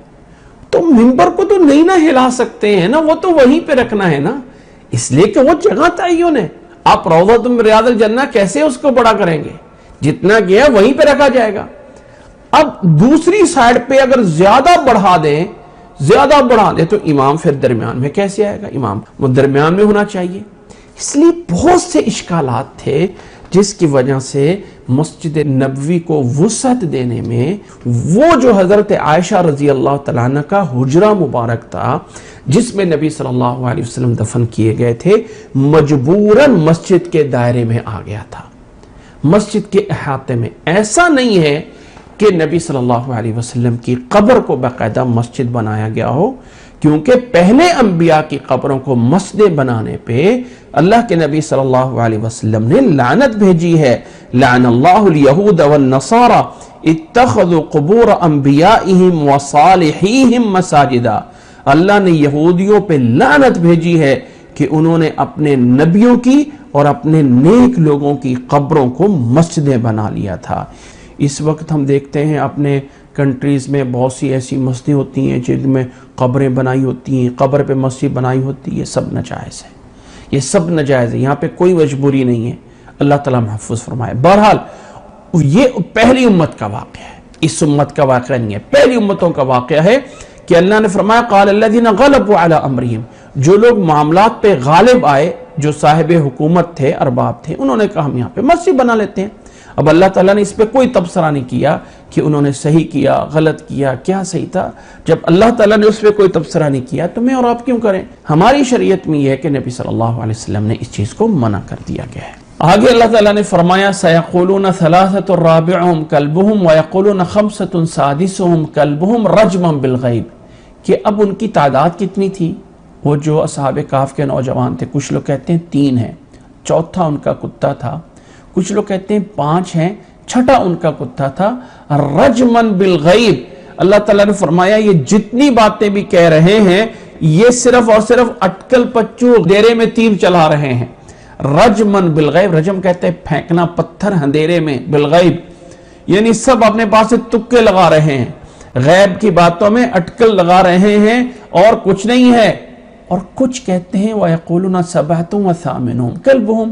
تو منبر کو تو نہیں نہ ہلا سکتے ہیں نا، وہ تو وہیں پہ رکھنا ہے نا، اس لیے کہ وہ جگہ تعین ہے۔ آپ روضۃ من ریاض الجنہ کیسے اس کو بڑا کریں گے؟ جتنا گیا وہیں پہ رکھا جائے گا۔ اب دوسری سائڈ پہ اگر زیادہ بڑھا دیں تو امام پھر درمیان میں کیسے آئے گا؟ امام وہ درمیان میں ہونا چاہیے۔ اس لیے بہت سے اشکالات تھے، جس کی وجہ سے مسجد نبوی کو وسعت دینے میں وہ جو حضرت عائشہ رضی اللہ تعالیٰ عنہ کا حجرہ مبارک تھا، جس میں نبی صلی اللہ علیہ وسلم دفن کیے گئے تھے، مجبوراً مسجد کے دائرے میں آ گیا تھا، مسجد کے احاطے میں۔ ایسا نہیں ہے کہ نبی صلی اللہ علیہ وسلم کی قبر کو باقاعدہ مسجد بنایا گیا ہو، کیونکہ پہلے انبیاء کی قبروں کو مسجد بنانے پہ اللہ کے نبی صلی اللہ علیہ وسلم نے لعنت بھیجی ہے۔ لعن اللہ الیہود والنصارى اتخذوا قبور انبیائہم وصالحیہم مساجدا، اللہ نے یہودیوں پہ لعنت بھیجی ہے کہ انہوں نے اپنے نبیوں کی اور اپنے نیک لوگوں کی قبروں کو مسجدیں بنا لیا تھا۔ اس وقت ہم دیکھتے ہیں اپنے کنٹریز میں بہت سی ایسی مسجدیں ہوتی ہیں جن میں قبریں بنائی ہوتی ہیں، قبر پہ مسجد بنائی ہوتی ہے، یہ سب ناجائز ہے، یہ سب ناجائز ہے، یہاں پہ کوئی مجبوری نہیں ہے، اللہ تعالیٰ محفوظ فرمائے۔ بہرحال یہ پہلی امت کا واقعہ ہے، اس امت کا واقعہ نہیں ہے، پہلی امتوں کا واقعہ ہے کہ اللہ نے فرمایا قال الذین غلبوا علی امرہم، جو لوگ معاملات پہ غالب آئے، جو صاحب حکومت تھے، ارباب تھے، انہوں نے کہا ہم یہاں پہ مسجد بنا لیتے ہیں۔ اب اللہ تعالیٰ نے اس پہ کوئی تبصرہ نہیں کیا کہ انہوں نے صحیح کیا، غلط کیا، کیا صحیح تھا۔ جب اللہ تعالیٰ نے اس پہ کوئی تبصرہ نہیں کیا تو میں اور آپ کیوں کریں؟ ہماری شریعت میں یہ ہے کہ نبی صلی اللہ علیہ وسلم نے اس چیز کو منع کر دیا گیا ہے۔ آگے اللہ تعالیٰ نے فرمایا سَيَقُولُونَ ثَلَاثَةٌ رَابِعُهُمْ كَلْبُهُمْ وَيَقُولُونَ خَمْسَةٌ سَادِسُهُمْ كَلْبُهُمْ رَجْمًا بِالْغَيْبِ کہ اب ان کی تعداد کتنی تھی؟ وہ جو اصحاب کہف کے نوجوان تھے، کچھ لوگ کہتے ہیں 3 ہیں، چوتھا ان کا کتا تھا، کچھ لوگ کہتے ہیں 5 ہیں، چھٹا ان کا کتا تھا، رجمن بالغیب۔ اللہ تعالیٰ نے فرمایا یہ جتنی باتیں بھی کہہ رہے ہیں یہ صرف اور صرف اٹکل پچو ڈیرے میں تیر چلا رہے ہیں۔ رجمن بالغیب، رجم کہتے ہیں پھینکنا پتھر اندھیرے میں، بالغیب یعنی سب اپنے پاس سے تکے لگا رہے ہیں، غیب کی باتوں میں اٹکل لگا رہے ہیں اور کچھ نہیں ہے۔ اور کچھ کہتے ہیں وَيَقُولُونَ سَبْعَةٌ وَثَامِنُهُمْ كَلْبُهُمْ،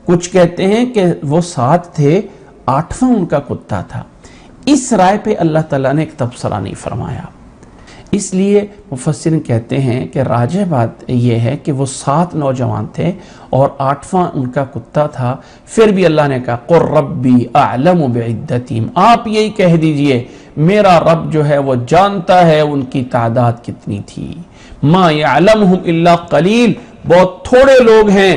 کچھ کہتے ہیں کہ وہ 7 تھے، 8واں ان کا کتا تھا۔ اس رائے پہ اللہ تعالیٰ نے ایک تبصرہ نہیں فرمایا، اس لیے مفسرین کہتے ہیں کہ راجح بات یہ ہے کہ وہ 7 نوجوان تھے اور 8واں ان کا کتا تھا، پھر بھی اللہ نے کہا قُلْ رَبِّي أَعْلَمُ بِعِدَّتِهِمْ، آپ یہی کہہ دیجئے میرا رب جو ہے وہ جانتا ہے ان کی تعداد کتنی تھی۔ مَا يَعْلَمُهُمْ إِلَّا قَلِيلٌ، بہت تھوڑے لوگ ہیں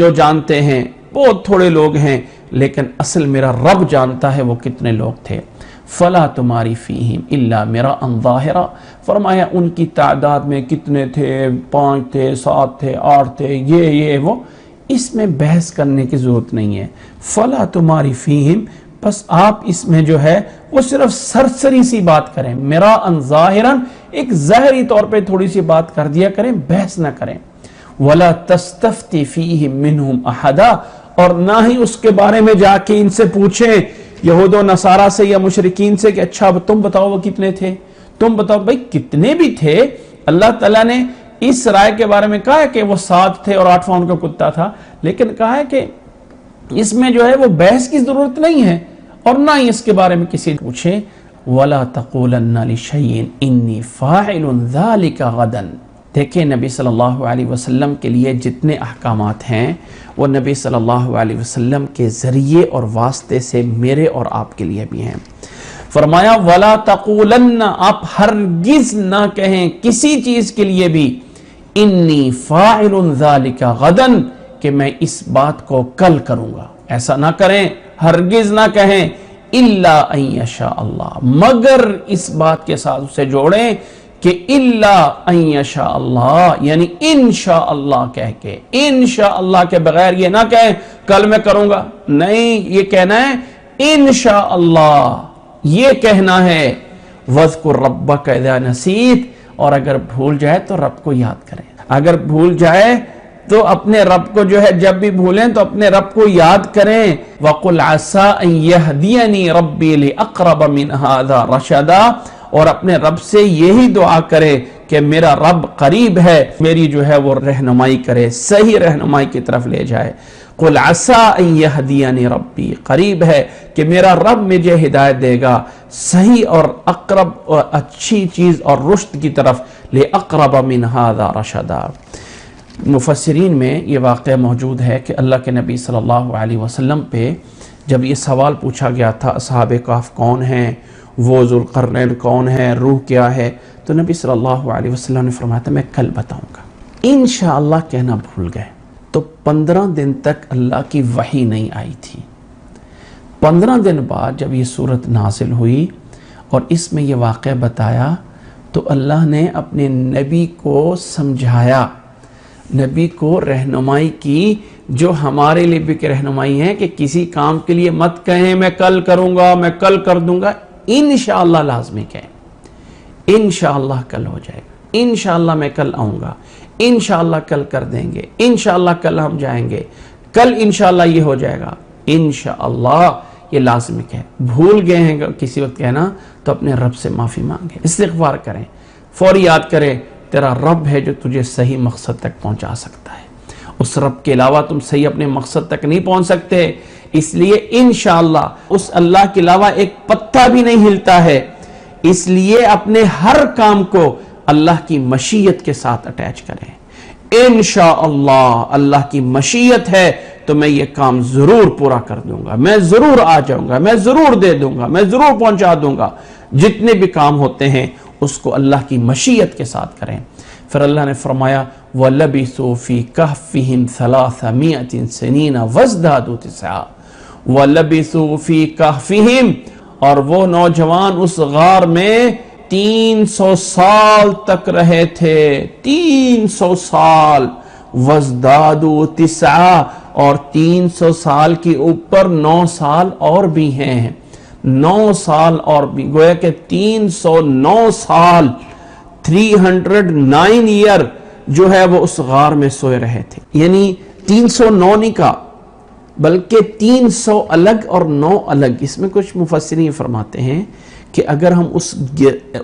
جو جانتے ہیں، بہت تھوڑے لوگ ہیں، لیکن اصل میرا رب جانتا ہے وہ کتنے لوگ تھے۔ فَلَا تُمَارِ فِيهِمْ إِلَّا مِرَاءً ظَاهِرًا، فرمایا ان کی تعداد میں کتنے تھے، 5 تھے، 7 تھے، 8 تھے، یہ وہ، اس میں بحث کرنے کی ضرورت نہیں ہے۔ فَلَا تُمَارِ فِيهِمْ، بس آپ اس میں جو ہے وہ صرف سرسری سی بات کریں، مِرَاءً ظَاهِرًا، ایک ظاہری طور پہ تھوڑی سی بات کر دیا کریں، بحث نہ کریں۔ وَلَا تَسْتَفْتِ فِيهِمْ مِنْهُمْ أَحَدًا، اور نہ ہی اس کے بارے میں جا کے ان سے پوچھیں یہود و نصارہ سے یا مشرکین سے کہ اچھا تم بتاؤ وہ کتنے تھے، تم بتاؤ بھائی کتنے بھی تھے۔ اللہ تعالیٰ نے اس رائے کے بارے میں کہا ہے کہ وہ 7 تھے اور 8واں ان کا کتا تھا، لیکن کہا ہے کہ اس میں جو ہے وہ بحث کی ضرورت نہیں ہے اور نہ ہی اس کے بارے میں کسی پوچھے۔ وَلَا تَقُولَنَّ لِشَيْءٍ إِنِّي فَاعِلٌ ذَلِكَ غَدًا، دیکھیں نبی صلی اللہ علیہ وسلم کے لیے جتنے احکامات ہیں وہ نبی صلی اللہ علیہ وسلم کے ذریعے اور واسطے سے میرے اور آپ کے لیے بھی ہیں۔ فرمایا وَلَا تَقُولَنَّ، آپ ہرگز نہ کہیں کسی چیز کے لیے بھی إِنِّي فَاعِلٌ ذَلِكَ غَدًا، کہ میں اس بات کو کل کروں گا، ایسا نہ کریں، ہرگز نہ کہیں إِلَّا أَن يَشَاءَ اللَّهُ، مگر اس بات کے ساتھ اسے جوڑیں کہ إِلَّا أَن يَشَاءَ اللَّهُ، یعنی انشاءاللہ کہہ کے، انشاءاللہ کے بغیر یہ نہ کہیں کل میں کروں گا، نہیں، یہ کہنا ہے انشاءاللہ، یہ کہنا ہے۔ وَاذْكُرْ رَبَّكَ إِذَا نَسِيتَ، اور اگر بھول جائے تو رب کو یاد کریں، اگر بھول جائے تو اپنے رب کو جو ہے جب بھی بھولیں تو اپنے رب کو یاد کریں۔ وَقُلْ عَسَىٰ أَن يَهْدِيَنِي رَبِّي لِأَقْرَبَ مِنْ هَٰذَا رَشَدًا، اور اپنے رب سے یہی دعا کرے کہ میرا رب قریب ہے، میری جو ہے وہ رہنمائی کرے، صحیح رہنمائی کی طرف لے جائے۔ قُلْ عَسَىٰ أَن يَهْدِيَنِي رَبِّي، قریب ہے کہ میرا رب مجھے ہدایت دے گا صحیح اور اقرب اور اچھی چیز اور رشد کی طرف، لِأَقْرَبَ مِنْ هَٰذَا رَشَدًا۔ مفسرین میں یہ واقعہ موجود ہے کہ اللہ کے نبی صلی اللہ علیہ وسلم پہ جب یہ سوال پوچھا گیا تھا اصحاب کہف کون ہیں، وہ ذوالقرنین کون ہے، روح کیا ہے، تو نبی صلی اللہ علیہ وسلم نے فرمایا تھا میں کل بتاؤں گا، انشاءاللہ کہنا بھول گئے۔ تو 15 دن تک اللہ کی وحی نہیں آئی تھی۔ 15 دن بعد جب یہ صورت نازل ہوئی اور اس میں یہ واقعہ بتایا تو اللہ نے اپنے نبی کو سمجھایا، نبی کو رہنمائی کی، جو ہمارے لیے بھی رہنمائی ہے کہ کسی کام کے لیے مت کہیں میں کل کروں گا، میں کل کر دوں گا، انشاءاللہ لازمی کہیں، انشاءاللہ کل ہو جائے گا، انشاءاللہ میں کل آؤں گا، انشاءاللہ کل کر دیں گے، انشاءاللہ کل ہم جائیں گے، کل انشاءاللہ یہ ہو جائے گا، انشاءاللہ یہ لازمی کہیں۔ بھول گئے ہیں کسی وقت کہنا تو اپنے رب سے معافی مانگیں، استغفار کریں، فوری یاد کریں تیرا رب ہے جو تجھے صحیح مقصد تک پہنچا سکتا ہے، اس رب کے علاوہ تم صحیح اپنے مقصد تک نہیں پہنچ سکتے، اس لیے انشاءاللہ اس اللہ کے علاوہ ایک پتا بھی نہیں ہلتا ہے، اس لیے اپنے ہر کام کو اللہ کی مشیت کے ساتھ اٹیچ کریں۔ انشاءاللہ اللہ کی مشیت ہے تو میں یہ کام ضرور پورا کر دوں گا، میں ضرور آ جاؤں گا، میں ضرور دے دوں گا، میں ضرور پہنچا دوں گا۔ جتنے بھی کام ہوتے ہیں اس کو اللہ کی مشیت کے ساتھ کریں۔ پھر اللہ نے فرمایا وَلَبِثُوا فِي كَهْفِهِمْ 300 سِنِينَ وَازْدَادُوا تِسْعًا وَلَبِثُوا فِي كَهْفِهِمْ، اور وہ نوجوان اس غار میں 300 سال تک رہے تھے، 300 سال، وَازْدَادُوا تِسْعًا، اور 300 سال کی اوپر 9 سال اور بھی ہیں، 9 سال اور بھی، گویا کہ 309 سال 309 ایئر جو ہے وہ اس غار میں سوئے رہے تھے. یعنی 309 نہیں کہا بلکہ 300 الگ اور 9 الگ. اس میں کچھ مفسرین فرماتے ہیں کہ اگر ہم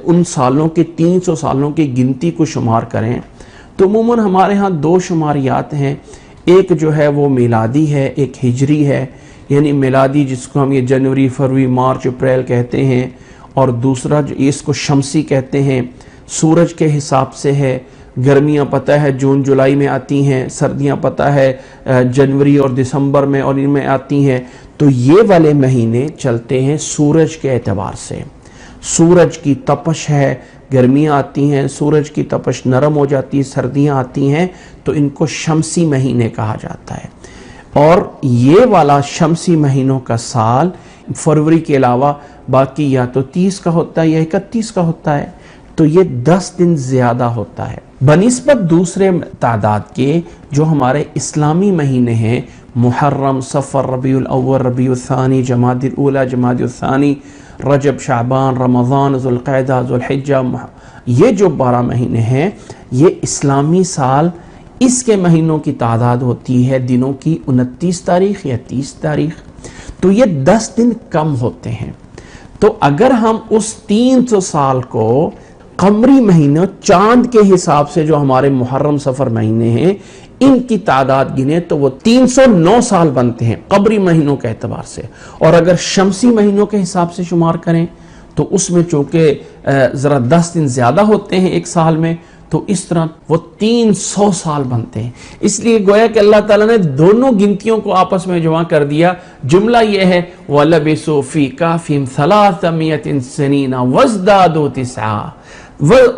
ان سالوں کے 300 سالوں کی گنتی کو شمار کریں تو عموماً ہمارے ہاں 2 شماریات ہیں، ایک جو ہے وہ میلادی ہے، ایک ہجری ہے. یعنی میلادی جس کو ہم یہ جنوری، فروری، مارچ، اپریل کہتے ہیں، اور دوسرا جو اس کو شمسی کہتے ہیں، سورج کے حساب سے ہے. گرمیاں پتہ ہے جون جولائی میں آتی ہیں، سردیاں پتہ ہے جنوری اور دسمبر میں اور ان میں آتی ہیں. تو یہ والے مہینے چلتے ہیں سورج کے اعتبار سے. سورج کی تپش ہے، گرمیاں آتی ہیں، سورج کی تپش نرم ہو جاتی ہے، سردیاں آتی ہیں، تو ان کو شمسی مہینے کہا جاتا ہے. اور یہ والا شمسی مہینوں کا سال فروری کے علاوہ باقی یا تو 30 کا ہوتا ہے یا 31 کا ہوتا ہے، تو یہ 10 دن زیادہ ہوتا ہے بنسبت دوسرے تعداد کے جو ہمارے اسلامی مہینے ہیں، محرم، صفر، ربیع الاول، ربیع الثانی، جمادی الاولی، جمادی الثانی، رجب، شعبان، رمضان، ذوالقعدہ، ذوالحجہ. یہ جو 12 مہینے ہیں یہ اسلامی سال، اس کے مہینوں کی تعداد ہوتی ہے دنوں کی 29 تاریخ یا 30 تاریخ. تو یہ 10 دن کم ہوتے ہیں. تو اگر ہم اس 300 سال کو قمری مہینوں چاند کے حساب سے جو ہمارے محرم، صفر مہینے ہیں ان کی تعداد گنے تو وہ 309 سال بنتے ہیں قمری مہینوں کے اعتبار سے. اور اگر شمسی مہینوں کے حساب سے شمار کریں تو اس میں چونکہ ذرا 10 دن زیادہ ہوتے ہیں ایک سال میں، تو اس طرح وہ 300 سال بنتے ہیں. اس لیے گویا کہ اللہ تعالیٰ نے دونوں گنتیوں کو آپس میں جمع کر دیا. جملہ یہ ہے وَلَبِثُوا فِي كَهْفِهِمْ 300 سِنِينَ وَازْدَادُوا تِسْعًا،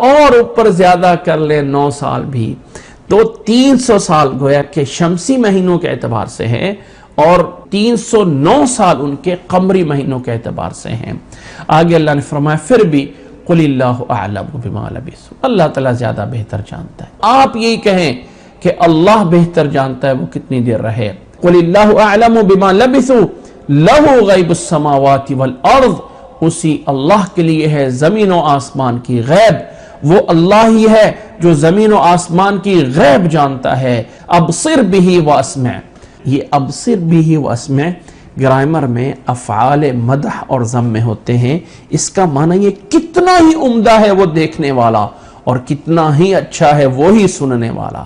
اور اوپر زیادہ کر لے 9 سال بھی. تو 300 سال گویا کہ شمسی مہینوں کے اعتبار سے ہے اور 309 سال ان کے قمری مہینوں کے اعتبار سے ہیں. آگے اللہ نے فرمایا پھر بھی قُلِ اللَّهُ أَعْلَمُ بِمَا لَبِثُوا، اللہ تعالیٰ زیادہ بہتر جانتا ہے. آپ یہی کہیں کہ اللہ بہتر جانتا ہے وہ کتنی دیر رہے. قُلِ اللَّهُ أَعْلَمُ بِمَا لَبِثُوا لَهُ غَيْبُ السَّمَاوَاتِ وَالْأَرْضِ، اسی اللہ کے لیے ہے زمین و آسمان کی غیب. وہ اللہ ہی ہے جو زمین و آسمان کی غیب جانتا ہے. ابصر بہ واسمع، یہ ابصر بہ واسمع گرامر میں افعال مدح اور ذم میں ہوتے ہیں. اس کا معنی یہ کتنا ہی عمدہ ہے وہ دیکھنے والا اور کتنا ہی اچھا ہے وہی سننے والا.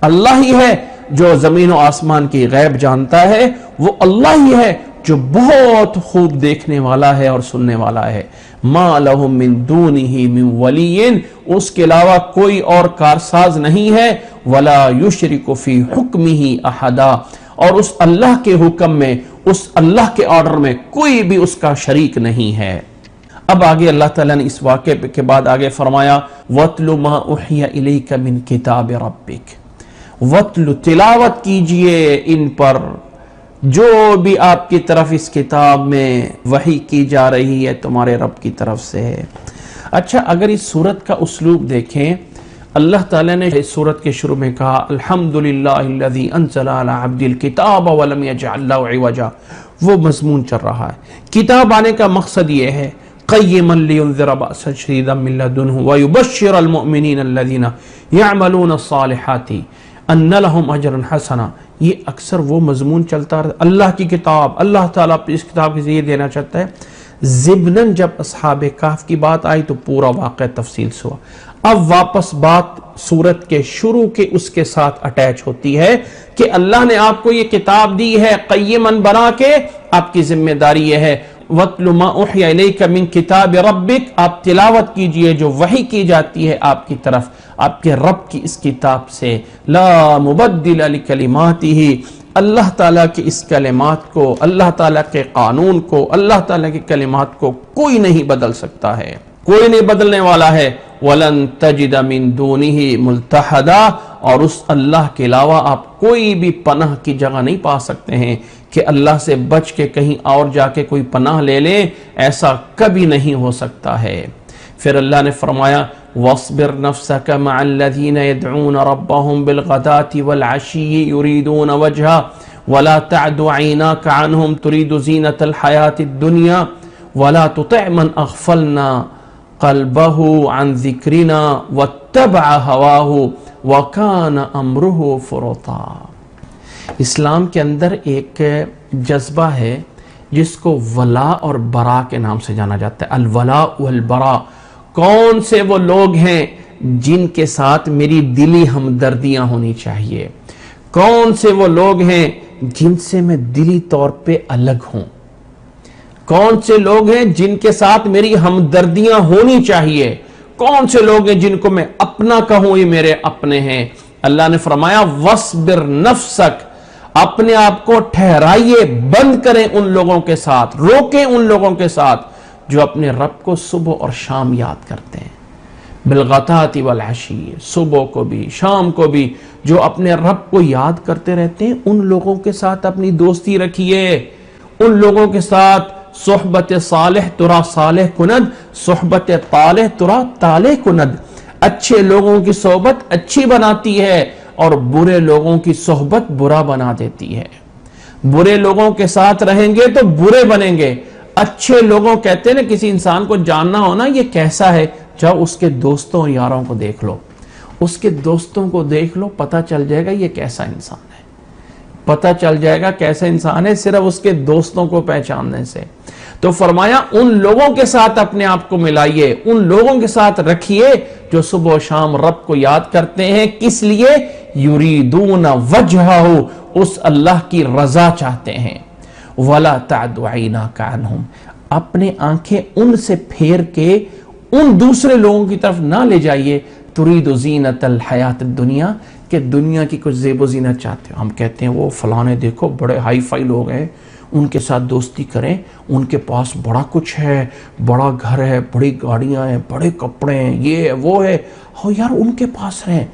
اللہ ہی ہے جو زمین و آسمان کی غیب جانتا ہے، وہ اللہ ہی ہے جو بہت خوب دیکھنے والا ہے اور سننے والا ہے. ما لہم من دونہ من ولی، اس کے علاوہ کوئی اور کارساز نہیں ہے. ولا یشرک فی حکمہ احدا، اور اس اللہ کے حکم میں، اس اللہ کے آرڈر میں کوئی بھی اس کا شریک نہیں ہے. اب آگے اللہ تعالیٰ نے اس واقعے کے بعد آگے فرمایا وَاتْلُ مَا أُوحِیَ إِلَيْکَ مِن کِتَابِ رَبِّکَ، وَاتْلُ، تلاوت کیجئے ان پر جو بھی آپ کی طرف اس کتاب میں وحی کی جا رہی ہے تمہارے رب کی طرف سے. اچھا، اگر اس سورت کا اسلوب دیکھیں، اللہ تعالیٰ نے اس سورت کے شروع میں کہا الحمدللہ الذی انزل علی عبدہ الکتاب ولم یجعل لہ عوجا. وہ مضمون چل رہا ہے. کتاب آنے کا مقصد یہ ہے قیما لینذر بأسا شدیدا من لدنہ ویبشر المؤمنین الذین یعملون الصالحات ان لہم اجرا حسنا. یہ اکثر وہ مضمون چلتا رہتا. اللہ کی کتاب، اللہ تعالیٰ اس کتاب کے ذریعے دینا چاہتا ہے. ضمناً جب اصحاب کہف کی بات آئی تو پورا واقعہ تفصیل سے ہوا. اب واپس بات سورت کے شروع کے اس کے ساتھ اٹیچ ہوتی ہے کہ اللہ نے آپ کو یہ کتاب دی ہے قیماً بنا کے. آپ کی ذمہ داری یہ ہے وَاتْلُ مَا أُوحِیَ إِلَيْکَ مِن کِتَابِ رَبِّکَ، آپ تلاوت کیجئے جو وحی کی جاتی ہے آپ کی طرف آپ کے رب کی اس کتاب سے. لا مبدل لکلماتہ، اللہ تعالیٰ کے اس کلمات کو، اللہ تعالیٰ کے قانون کو، اللہ تعالیٰ کے کلمات کو کوئی نہیں بدل سکتا ہے. کوئی نہیں بدلنے والا ہے. وَلَن تَجِدَ مِن دُونِهِ مُلْتَحَدًا, اور اس اللہ کے علاوہ آپ کوئی بھی پناہ کی جگہ نہیں پا سکتے ہیں کہ اللہ سے بچ کے کہیں اور جا کے کوئی پناہ لے لیں, ایسا کبھی نہیں ہو سکتا ہے. پھر اللہ نے فرمایا وَاصْبِرْ نَفْسَكَ مَعَ الَّذِينَ يَدْعُونَ رَبَّهُمْ بِالْغَدَاةِ وَالْعَشِيِّ يُرِيدُونَ وَجْهَهُ وَلَا تَعْدُ عَيْنَاكَ عَنْهُمْ تُرِيدُ زِينَةَ الْحَيَاةِ الدُّنْيَا وَلَا تُطِعْ مَنْ أَغْفَلْنَا قَلْبَهُ عَنْ ذِكْرِنَا وَاتَّبَعَ هَوَاهُ وَكَانَ أَمْرُهُ فُرُطًا. اسلام کے اندر ایک جذبہ ہے جس کو ولا اور برا کے نام سے جانا جاتا ہے. الولا والبرا, کون سے وہ لوگ ہیں جن کے ساتھ میری دلی ہمدردیاں ہونی چاہیے, کون سے وہ لوگ ہیں جن سے میں دلی طور پہ الگ ہوں, کون سے لوگ ہیں جن کے ساتھ میری ہمدردیاں ہونی چاہیے, کون سے لوگ ہیں جن کو میں اپنا کہوں یہ میرے اپنے ہیں. اللہ نے فرمایا وَاصْبِرْ نَفْسَكَ, اپنے آپ کو ٹھہرائیے, بند کریں ان لوگوں کے ساتھ, روکیں ان لوگوں کے ساتھ جو اپنے رب کو صبح اور شام یاد کرتے ہیں. بالغداۃ والعشی, صبح کو بھی شام کو بھی جو اپنے رب کو یاد کرتے رہتے ہیں, ان لوگوں کے ساتھ اپنی دوستی رکھیے. ان لوگوں کے ساتھ صحبت صالح ترا صالح کند, صحبت طالح ترا طالح کند. اچھے لوگوں کی صحبت اچھی بناتی ہے اور برے لوگوں کی صحبت برا بنا دیتی ہے. برے لوگوں کے ساتھ رہیں گے تو برے بنیں گے. اچھے لوگوں, کہتے ہیں نا کسی انسان کو جاننا ہونا یہ کیسا ہے, جب اس کے دوستوں اور یاروں کو دیکھ لو, اس کے دوستوں کو دیکھ لو, پتہ چل جائے گا یہ کیسا انسان ہے, پتہ چل جائے گا کیسا انسان ہے صرف اس کے دوستوں کو پہچاننے سے. تو فرمایا ان لوگوں کے ساتھ اپنے آپ کو ملائیے, ان لوگوں کے ساتھ رکھیے جو صبح و شام رب کو یاد کرتے ہیں. کس لیے؟ یریدون وجہہ, اس اللہ کی رضا چاہتے ہیں. ولا تعد عیناک عنہم, اپنے آنکھیں ان سے پھیر کے ان دوسرے لوگوں کی طرف نہ لے جائیے. ترید زینت الحیات الدنیا, کہ دنیا کی کچھ زیب و زینت چاہتے ہو. ہم کہتے ہیں وہ فلانے دیکھو بڑے ہائی فائی لوگ ہیں, ان کے ساتھ دوستی کریں, ان کے پاس بڑا کچھ ہے, بڑا گھر ہے, بڑی گاڑیاں ہیں, بڑے کپڑے ہیں, یہ ہے وہ ہے. ہو یار ان کے پاس رہیں.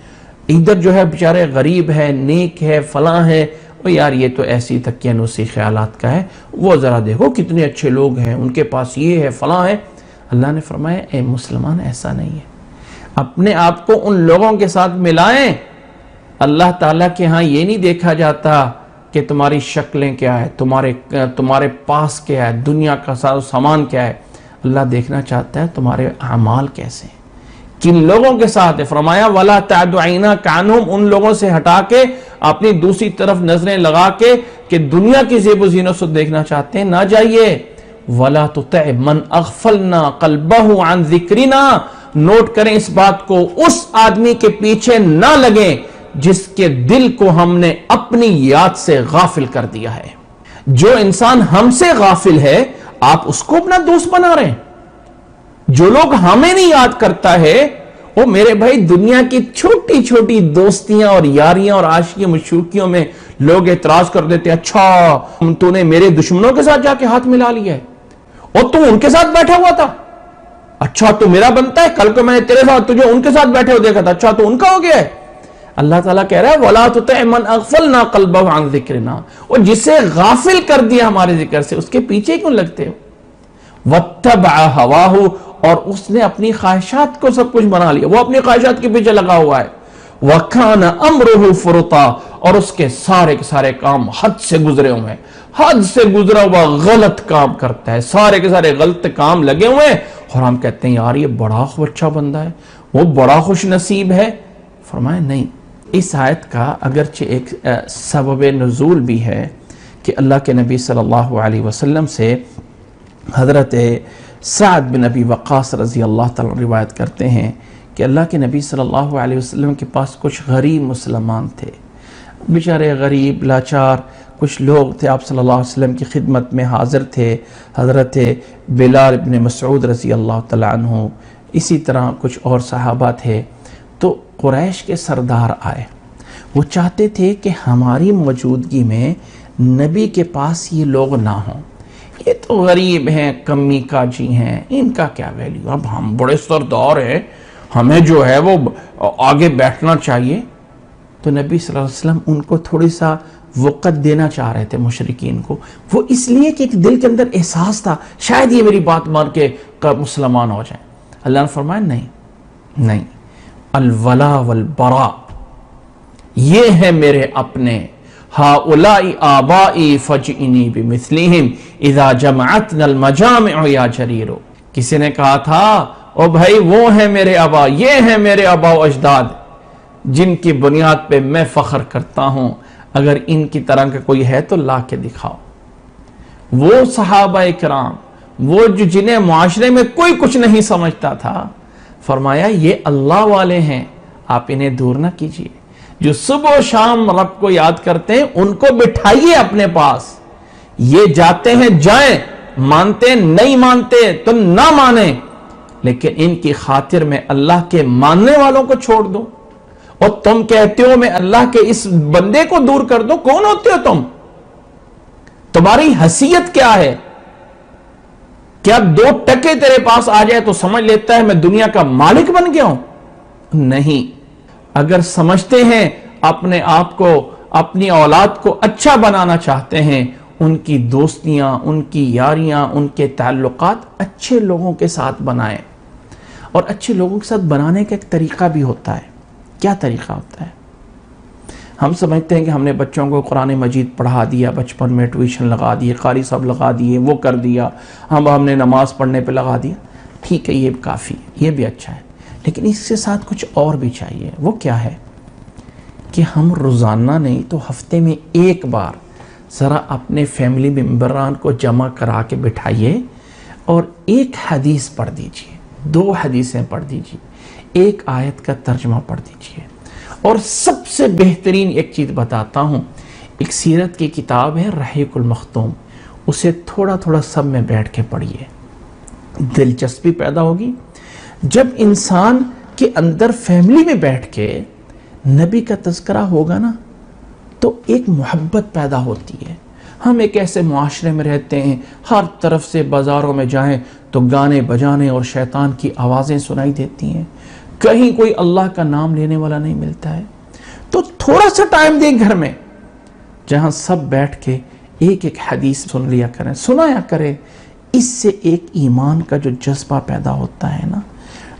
ادھر جو ہے بیچارے غریب ہے, نیک ہے, فلاں ہے, وہ یار یہ تو ایسی تکیہ نوسی خیالات کا ہے, وہ ذرا دیکھو کتنے اچھے لوگ ہیں, ان کے پاس یہ ہے فلاں ہے. اللہ نے فرمایا اے مسلمان ایسا نہیں ہے, اپنے آپ کو ان لوگوں کے ساتھ ملائیں. اللہ تعالیٰ کے ہاں یہ نہیں دیکھا جاتا کہ تمہاری شکلیں کیا ہے, تمہارے پاس کیا ہے, دنیا کا سارا سامان کیا ہے. اللہ دیکھنا چاہتا ہے تمہارے اعمال کیسے ہیں, کن لوگوں کے ساتھ ہے. فرمایا وَلَا تَعْدُ عَيْنَاكَ عَنْهُمْ, ان لوگوں سے ہٹا کے اپنی دوسری طرف نظریں لگا کے کہ دنیا کی زیب و زینت سے دیکھنا چاہتے ہیں, نہ جائیے. وَلَا تُطِعْ مَنْ أَغْفَلْنَا قَلْبَهُ عَنْ ذِكْرِنَا, نوٹ کریں اس بات کو, اس آدمی کے پیچھے نہ لگیں جس کے دل کو ہم نے اپنی یاد سے غافل کر دیا ہے. جو انسان ہم سے غافل ہے آپ اس کو اپنا دوست بنا رہے ہیں. جو لوگ ہمیں نہیں یاد کرتا ہے وہ میرے بھائی دنیا کی چھوٹی چھوٹی دوستیاں اور یاریاں اور عاشقی مشوقیوں میں لوگ اعتراض کر دیتے ہیں, اچھا تو نے میرے دشمنوں کے ساتھ جا کے ہاتھ ملا لیا ہے اور تو ان کے ساتھ بیٹھا ہوا تھا, اچھا تو میرا بنتا ہے, کل کو میں نے تیرے ساتھ تجھے ان کے ساتھ بیٹھے ہو دیکھا تھا, اچھا تو ان کا ہو گیا ہے. اللہ تعالیٰ کہہ رہا ہے وَلَا تُطِعْ مَنْ أَغْفَلْنَا قَلْبَهُ عَنْ ذِكْرِنَا, اور جسے غافل کر دیا ہمارے ذکر سے اس کے پیچھے کیوں لگتے ہو. وَاتَّبَعَ هَوَاهُ, اور اس نے اپنی خواہشات کو سب کچھ بنا لیا, وہ اپنی خواہشات کے پیچھے لگا ہوا ہے. وَكَانَ أَمْرُهُ فُرُطًا, اور اس کے سارے کام حد سے گزرے ہوئے ہیں, حد سے گزرا ہوا غلط کام کرتا ہے, سارے کے سارے غلط کام لگے ہوئے ہیں. اور ہم کہتے ہیں یار یہ بڑا اچھا بندہ ہے, وہ بڑا خوش نصیب ہے. فرمایا نہیں, اس آیت کا اگرچہ ایک سبب نزول بھی ہے کہ اللہ کے نبی صلی اللہ علیہ وسلم سے حضرت سعد بن ابی وقاص رضی اللہ تعالیٰ روایت کرتے ہیں کہ اللہ کے نبی صلی اللہ علیہ وسلم کے پاس کچھ غریب مسلمان تھے, بیچارے غریب لاچار کچھ لوگ تھے, آپ صلی اللہ علیہ وسلم کی خدمت میں حاضر تھے. حضرت بلال بن مسعود رضی اللہ تعالیٰ عنہ, اسی طرح کچھ اور صحابہ تھے. تو قریش کے سردار آئے, وہ چاہتے تھے کہ ہماری موجودگی میں نبی کے پاس یہ لوگ نہ ہوں, یہ تو غریب ہیں، کمی کاجی ہیں، ان کا کیا ویلیو، اب ہم بڑے سردار ہیں، ہمیں جو ہے وہ آگے بیٹھنا چاہیے. تو نبی صلی اللہ علیہ وسلم ان کو تھوڑی سا وقت دینا چاہ رہے تھے مشرکین کو. وہ اس لیے کہ ایک دل کے اندر احساس تھا شاید یہ میری بات مان کے مسلمان ہو جائیں. اللہ نے فرمایا نہیں، الولا والبراء یہ ہے میرے اپنے، ہؤلاء آبائی فجئنی بمثلہم اذا جمعتنا المجامع یا جریر. کسی نے کہا تھا او بھائی وہ ہیں میرے آبا، یہ ہیں میرے آبا و اجداد جن کی بنیاد پہ میں فخر کرتا ہوں، اگر ان کی طرح کا کوئی ہے تو لا کے دکھاؤ. وہ صحابہ کرام، وہ جو جنہیں معاشرے میں کوئی کچھ نہیں سمجھتا تھا، فرمایا یہ اللہ والے ہیں، آپ انہیں دور نہ کیجئے. جو صبح و شام رب کو یاد کرتے ہیں ان کو بٹھائیے اپنے پاس. یہ جاتے ہیں جائیں، مانتے نہیں مانتے تو نہ مانیں، لیکن ان کی خاطر میں اللہ کے ماننے والوں کو چھوڑ دو. اور تم کہتے ہو میں اللہ کے اس بندے کو دور کر دو. کون ہوتے ہو تم؟ تمہاری حیثیت کیا ہے؟ کیا 2 ٹکے تیرے پاس آ جائے تو سمجھ لیتا ہے میں دنیا کا مالک بن گیا ہوں؟ نہیں. اگر سمجھتے ہیں اپنے آپ کو، اپنی اولاد کو اچھا بنانا چاہتے ہیں، ان کی دوستیاں، ان کی یاریاں، ان کے تعلقات اچھے لوگوں کے ساتھ بنائیں. اور اچھے لوگوں کے ساتھ بنانے کا ایک طریقہ بھی ہوتا ہے. کیا طریقہ ہوتا ہے؟ ہم سمجھتے ہیں کہ ہم نے بچوں کو قرآن مجید پڑھا دیا، بچپن میں ٹیوشن لگا دیے، قاری صاحب لگا دیے، وہ کر دیا، ہم نے نماز پڑھنے پہ لگا دیا. ٹھیک ہے، یہ کافی ہے، یہ بھی اچھا ہے، لیکن اس کے ساتھ کچھ اور بھی چاہیے. وہ کیا ہے کہ ہم روزانہ نہیں تو ہفتے میں ایک بار ذرا اپنے فیملی ممبران کو جمع کرا کے بٹھائیے اور ایک حدیث پڑھ دیجئے، 2 حدیثیں پڑھ دیجئے، ایک آیت کا ترجمہ پڑھ دیجئے. اور سب سے بہترین ایک چیز بتاتا ہوں، ایک سیرت کی کتاب ہے رحیق المختوم، اسے تھوڑا تھوڑا سب میں بیٹھ کے پڑھیے، دلچسپی پیدا ہوگی. جب انسان کے اندر فیملی میں بیٹھ کے نبی کا تذکرہ ہوگا نا تو ایک محبت پیدا ہوتی ہے. ہم ایک ایسے معاشرے میں رہتے ہیں، ہر طرف سے بازاروں میں جائیں تو گانے بجانے اور شیطان کی آوازیں سنائی دیتی ہیں، کہیں کوئی اللہ کا نام لینے والا نہیں ملتا ہے. تو تھوڑا سا ٹائم دیں گھر میں جہاں سب بیٹھ کے ایک ایک حدیث سن لیا کریں، سنایا کریں. اس سے ایک ایمان کا جو جذبہ پیدا ہوتا ہے نا،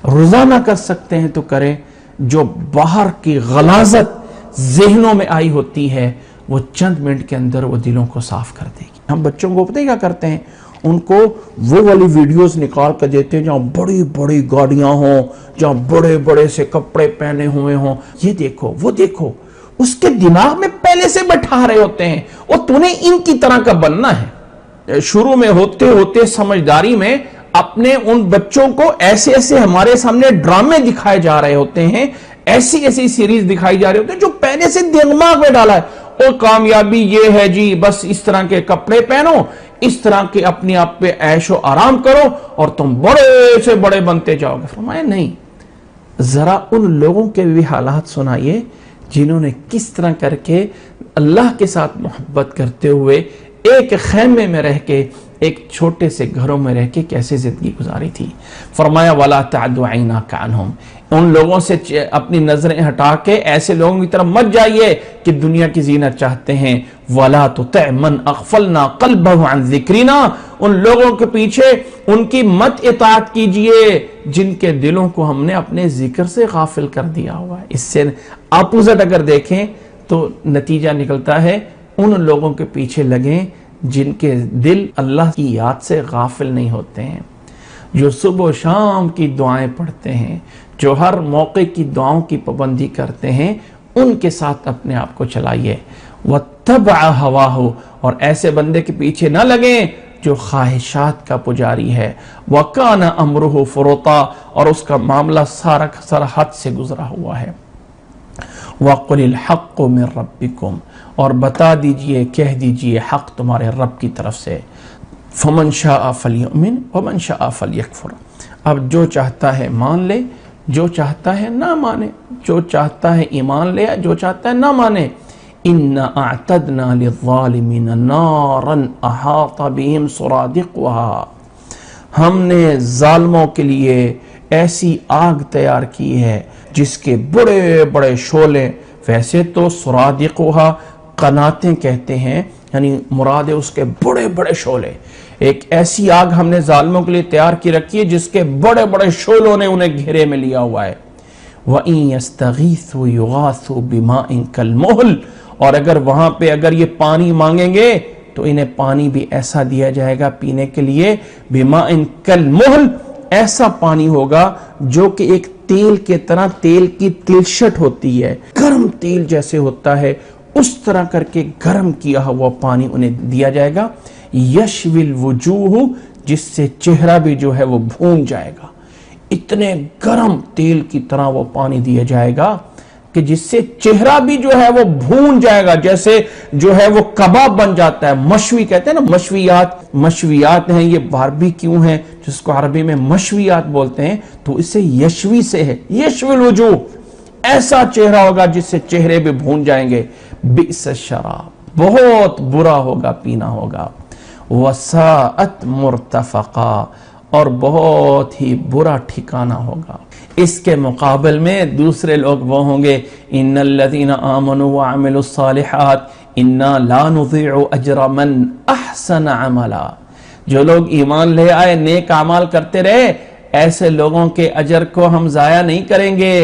روزانہ کر سکتے ہیں تو کریں. جو باہر کی غلاظت ذہنوں میں آئی ہوتی ہے وہ چند منٹ کے اندر وہ دلوں کو صاف کر دے گی. ہم بچوں کو پتہ کیا کرتے ہیں، ان کو وہ والی ویڈیوز نکال کر دیتے ہیں جہاں بڑی بڑی گاڑیاں ہوں، جہاں بڑے بڑے سے کپڑے پہنے ہوئے ہوں، یہ دیکھو وہ دیکھو. اس کے دماغ میں پہلے سے بٹھا رہے ہوتے ہیں اور تو نے ان کی طرح کا بننا ہے. شروع میں ہوتے ہوتے سمجھداری میں اپنے ان بچوں کو ایسے ایسے ہمارے سامنے ڈرامے دکھائے جا رہے ہوتے ہیں، ایسی ایسی سیریز دکھائی جا رہے ہوتے ہیں جو پہلے سے دماغ میں ڈالا ہے. اور کامیابی یہ ہے جی بس اس طرح کے کپڑے پہنو، اس طرح کے اپنے آپ پہ عیش و آرام کرو اور تم بڑے سے بڑے بنتے جاؤ گے. فرمایا نہیں، ذرا ان لوگوں کے بھی حالات سنائیے جنہوں نے کس طرح کر کے اللہ کے ساتھ محبت کرتے ہوئے ایک خیمے میں رہ کے، ایک چھوٹے سے گھروں میں رہ کے کیسے زندگی گزاری تھی. فرمایا وَلَا تَعْدُ عَيْنَاكَ عَنْهُمْ، ان لوگوں سے اپنی نظریں ہٹا کے ایسے لوگوں کی طرف مت جائیے کہ دنیا کی زینت چاہتے ہیں. وَلَا تُطِعْ مَنْ أَغْفَلْنَا قَلْبَهُ عَنْ ذِكْرِنَا، ان لوگوں کے پیچھے ان کی مت اطاعت کیجئے جن کے دلوں کو ہم نے اپنے ذکر سے غافل کر دیا ہوا ہے. اس سے اپوزٹ اگر دیکھیں تو نتیجہ نکلتا ہے ان لوگوں کے پیچھے لگیں جن کے دل اللہ کی یاد سے غافل نہیں ہوتے ہیں، جو صبح و شام کی دعائیں پڑھتے ہیں، جو ہر موقع کی دعاؤں کی پابندی کرتے ہیں. ان کے ساتھ اپنے آپ کو چلائیے. وَاتَّبَعَ هَوَاهُ، اور ایسے بندے کے پیچھے نہ لگیں جو خواہشات کا پجاری ہے. وَكَانَ أَمْرُهُ فُرُطًا، اور اس کا معاملہ سارا حد سے گزرا ہوا ہے. وَقُلِ الْحَقُّ مِنْ رَبِّكُمْ، اور بتا دیجئے، کہہ دیجئے حق تمہارے رب کی طرف سے. فَمَنْ شَاءَ فَلْيُؤْمِنْ وَمَنْ شَاءَ فَلْيَكْفُرْ، اب جو چاہتا ہے مان لے، جو چاہتا ہے نہ مانے، جو چاہتا ہے ایمان لے، جو چاہتا ہے نہ مانے. انا اعتدنا للظالمین نارا احاط بهم سرادقها، ہم نے ظالموں کے لیے ایسی آگ تیار کی ہے جس کے بڑے بڑے شعلے، ویسے تو سرادقها قناتیں کہتے ہیں، یعنی مراد ہے اس کے بڑے بڑے شعلے، ایک ایسی آگ ہم نے ظالموں کے لیے تیار کی رکھی ہے جس کے بڑے بڑے شعلوں نے انہیں گھیرے میں لیا ہوا ہے۔ وَإِن يَسْتَغِيثُوا يُغَاثُوا بِمَاءٍ كَالْمُهْلِ، اور اگر وہاں پہ اگر یہ پانی مانگیں گے تو انہیں پانی بھی ایسا دیا جائے گا پینے کے لیے، بِمَاءٍ كَالْمُهْلِ، ایسا پانی ہوگا جو کہ ایک تیل کے طرح، تیل کی تلشٹ ہوتی ہے، گرم تیل جیسے ہوتا ہے اس طرح کر کے گرم کیا ہوا پانی انہیں دیا جائے گا، یشوی الوجوہ، جس سے چہرہ بھی جو ہے وہ بھون جائے گا، اتنے گرم تیل کی طرح وہ پانی دیا جائے گا کہ جس سے چہرہ بھی جو ہے وہ بھون جائے گا، جیسے جو ہے وہ کباب بن جاتا ہے، مشوی کہتے ہیں نا، مشویات ہیں، یہ باربی کیوں ہیں جس کو عربی میں مشویات بولتے ہیں، تو اس سے یشوی سے ہے، یشوی الوجوہ، ایسا چہرہ ہوگا جس سے چہرے بھی بھون جائیں گے، بئس الشراب، بہت برا ہوگا پینا ہوگا، وساءت مرتفقا، اور بہت ہی برا ٹھکانہ ہوگا۔ اس کے مقابل میں دوسرے لوگ وہ ہوں گے، ان الذین آمنوا وعملوا الصالحات انا لا نضيع اجر من احسن عملا، جو لوگ ایمان لے آئے، نیک اعمال کرتے رہے، ایسے لوگوں کے اجر کو ہم ضائع نہیں کریں گے،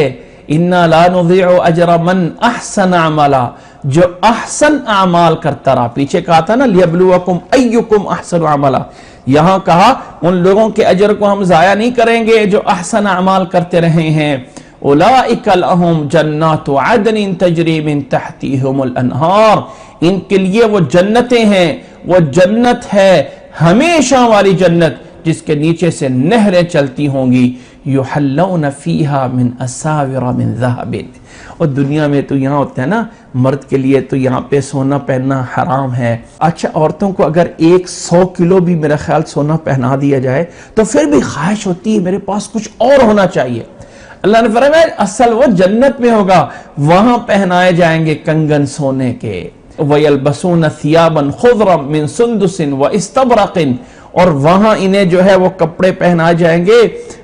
انا لا نضيع اجر من احسن عملا، جو احسن اعمال کرتا رہا، پیچھے کہا تھا نا لیبلوکم ایکم احسن عملا، یہاں کہا ان لوگوں کے اجر کو ہم ضائع نہیں کریں گے جو احسن اعمال کرتے رہے ہیں، اولئک لہم جنات عدن تجری من تحتہم الانہار، ان کے لیے وہ جنتیں ہیں، وہ جنت ہے ہمیشہ والی جنت جس کے نیچے سے نہریں چلتی ہوں گی، یحلون فیہا من اساور من ذہب، اور دنیا میں تو یہاں ہوتا ہے نا، مرد کے لیے تو یہاں پہ سونا پہننا حرام ہے، اچھا عورتوں کو اگر 100 کلو بھی میرا خیال سونا پہنا دیا جائے تو پھر بھی خواہش ہوتی ہے میرے پاس کچھ اور ہونا چاہیے، اللہ نے فرمایا اصل وہ جنت میں ہوگا، وہاں پہنائے جائیں گے کنگن سونے کے، وَيَلْبَسُونَ ثِيَابًا خُضْرًا مِّن سُنْدُسٍ وَإِسْتَبْرَقٍ، اور وہاں انہیں جو ہے وہ کپڑے پہنائے جائیں گے،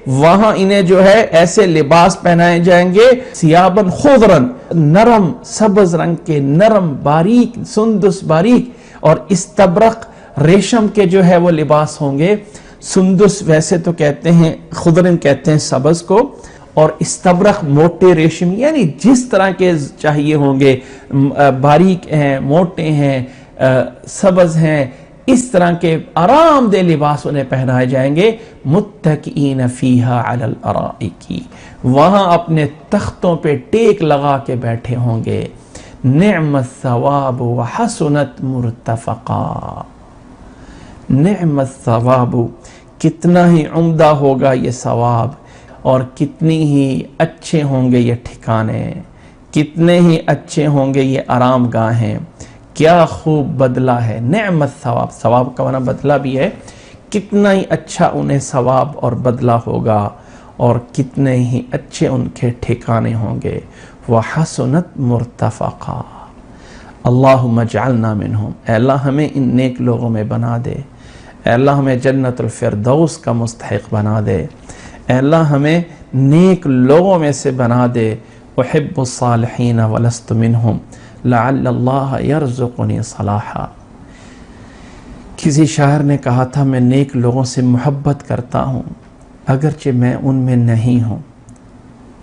وہاں انہیں جو ہے ایسے لباس پہنائے جائیں گے، ثِيَابًا خُضْرًا، نرم سبز رنگ کے، نرم باریک، سندس باریک، اور استبرق ریشم کے جو ہے وہ لباس ہوں گے، سندس ویسے تو کہتے ہیں، خضرن کہتے ہیں سبز کو، اور استبرق موٹے ریشم، یعنی جس طرح کے چاہیے ہوں گے، باریک ہیں، موٹے ہیں، سبز ہیں، اس طرح کے آرام دہ لباس انہیں پہنائے جائیں گے، متکئین فیہا علی الارائک، وہاں اپنے تختوں پہ ٹیک لگا کے بیٹھے ہوں گے، نعم الثواب وحسنت مرتفقا، نعم الثواب، کتنا ہی عمدہ ہوگا یہ ثواب، اور کتنی ہی اچھے ہوں گے یہ ٹھکانے، کتنے ہی اچھے ہوں گے یہ آرام گاہیں، کیا خوب بدلہ ہے، نعم الثواب، ثواب کا معنی بدلہ بھی ہے، کتنا ہی اچھا انہیں ثواب اور بدلہ ہوگا، اور کتنے ہی اچھے ان کے ٹھکانے ہوں گے، وحسنت مرتفقا، اللہم اجعلنا منہم، اے اللہ ہمیں ان نیک لوگوں میں بنا دے، اے اللہ ہمیں جنت الفردوس کا مستحق بنا دے، اے اللہ ہمیں نیک لوگوں میں سے بنا دے، احب الصالحین ولست منہم لعل اللہ یرزقنی صلاحا، کسی شاعر نے کہا تھا میں نیک لوگوں سے محبت کرتا ہوں اگرچہ میں ان میں نہیں ہوں،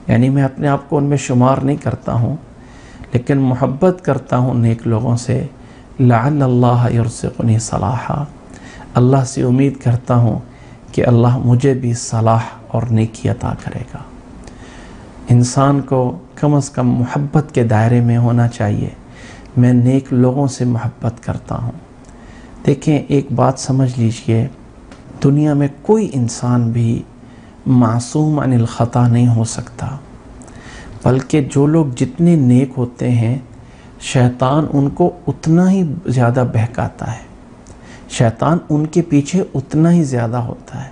یعنی میں اپنے آپ کو ان میں شمار نہیں کرتا ہوں لیکن محبت کرتا ہوں نیک لوگوں سے، لعل اللہ یرزقنی صلاحا، اللہ سے امید کرتا ہوں کہ اللہ مجھے بھی صلاح اور نیکی عطا کرے گا۔ انسان کو کم از کم محبت کے دائرے میں ہونا چاہیے، میں نیک لوگوں سے محبت کرتا ہوں۔ دیکھیں ایک بات سمجھ لیجئے، دنیا میں کوئی انسان بھی معصوم عن الخطا نہیں ہو سکتا، بلکہ جو لوگ جتنے نیک ہوتے ہیں شیطان ان کو اتنا ہی زیادہ بہکاتا ہے، شیطان ان کے پیچھے اتنا ہی زیادہ ہوتا ہے،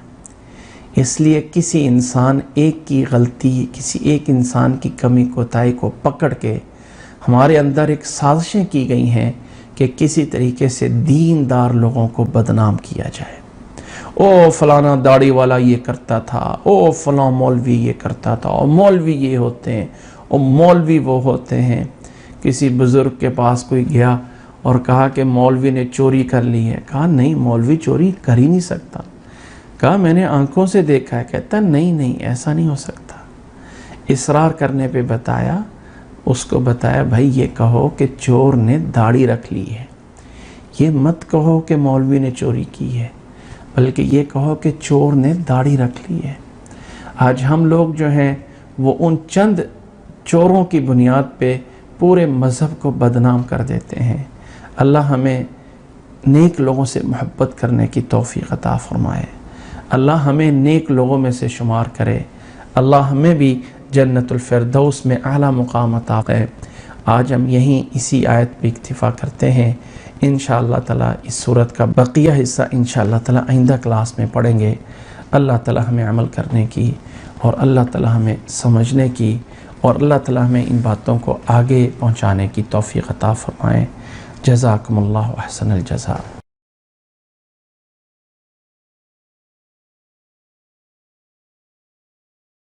اس لیے کسی انسان ایک کی غلطی، کسی ایک انسان کی کمی کوتاہی کو پکڑ کے ہمارے اندر ایک سازشیں کی گئی ہیں کہ کسی طریقے سے دیندار لوگوں کو بدنام کیا جائے. او فلانا داڑھی والا یہ کرتا تھا، او فلاں مولوی یہ کرتا تھا، او مولوی یہ ہوتے ہیں، او مولوی وہ ہوتے ہیں. کسی بزرگ کے پاس کوئی گیا اور کہا کہ مولوی نے چوری کر لی ہے. کہا نہیں، مولوی چوری کر ہی نہیں سکتا. کہا میں نے آنکھوں سے دیکھا ہے. کہتا نہیں ایسا نہیں ہو سکتا. اصرار کرنے پہ اس کو بتایا بھائی یہ کہو کہ چور نے داڑھی رکھ لی ہے، یہ مت کہو کہ مولوی نے چوری کی ہے، بلکہ یہ کہو کہ چور نے داڑھی رکھ لی ہے. آج ہم لوگ جو ہیں وہ ان چند چوروں کی بنیاد پہ پورے مذہب کو بدنام کر دیتے ہیں. اللہ ہمیں نیک لوگوں سے محبت کرنے کی توفیق عطا فرمائے. اللہ ہمیں نیک لوگوں میں سے شمار کرے. اللہ ہمیں بھی جنت الفردوس میں اعلیٰ مقام عطا کرے. آج ہم یہیں اسی آیت پہ اکتفا کرتے ہیں. انشاءاللہ تعالیٰ اس سورت کا بقیہ حصہ انشاءاللہ تعالیٰ آئندہ کلاس میں پڑھیں گے. اللہ تعالیٰ ہمیں عمل کرنے کی اور اللہ تعالیٰ ہمیں سمجھنے کی اور اللہ تعالیٰ ہمیں ان باتوں کو آگے پہنچانے کی توفیق عطا فرمائے. جزاکم اللہ احسن الجزاء.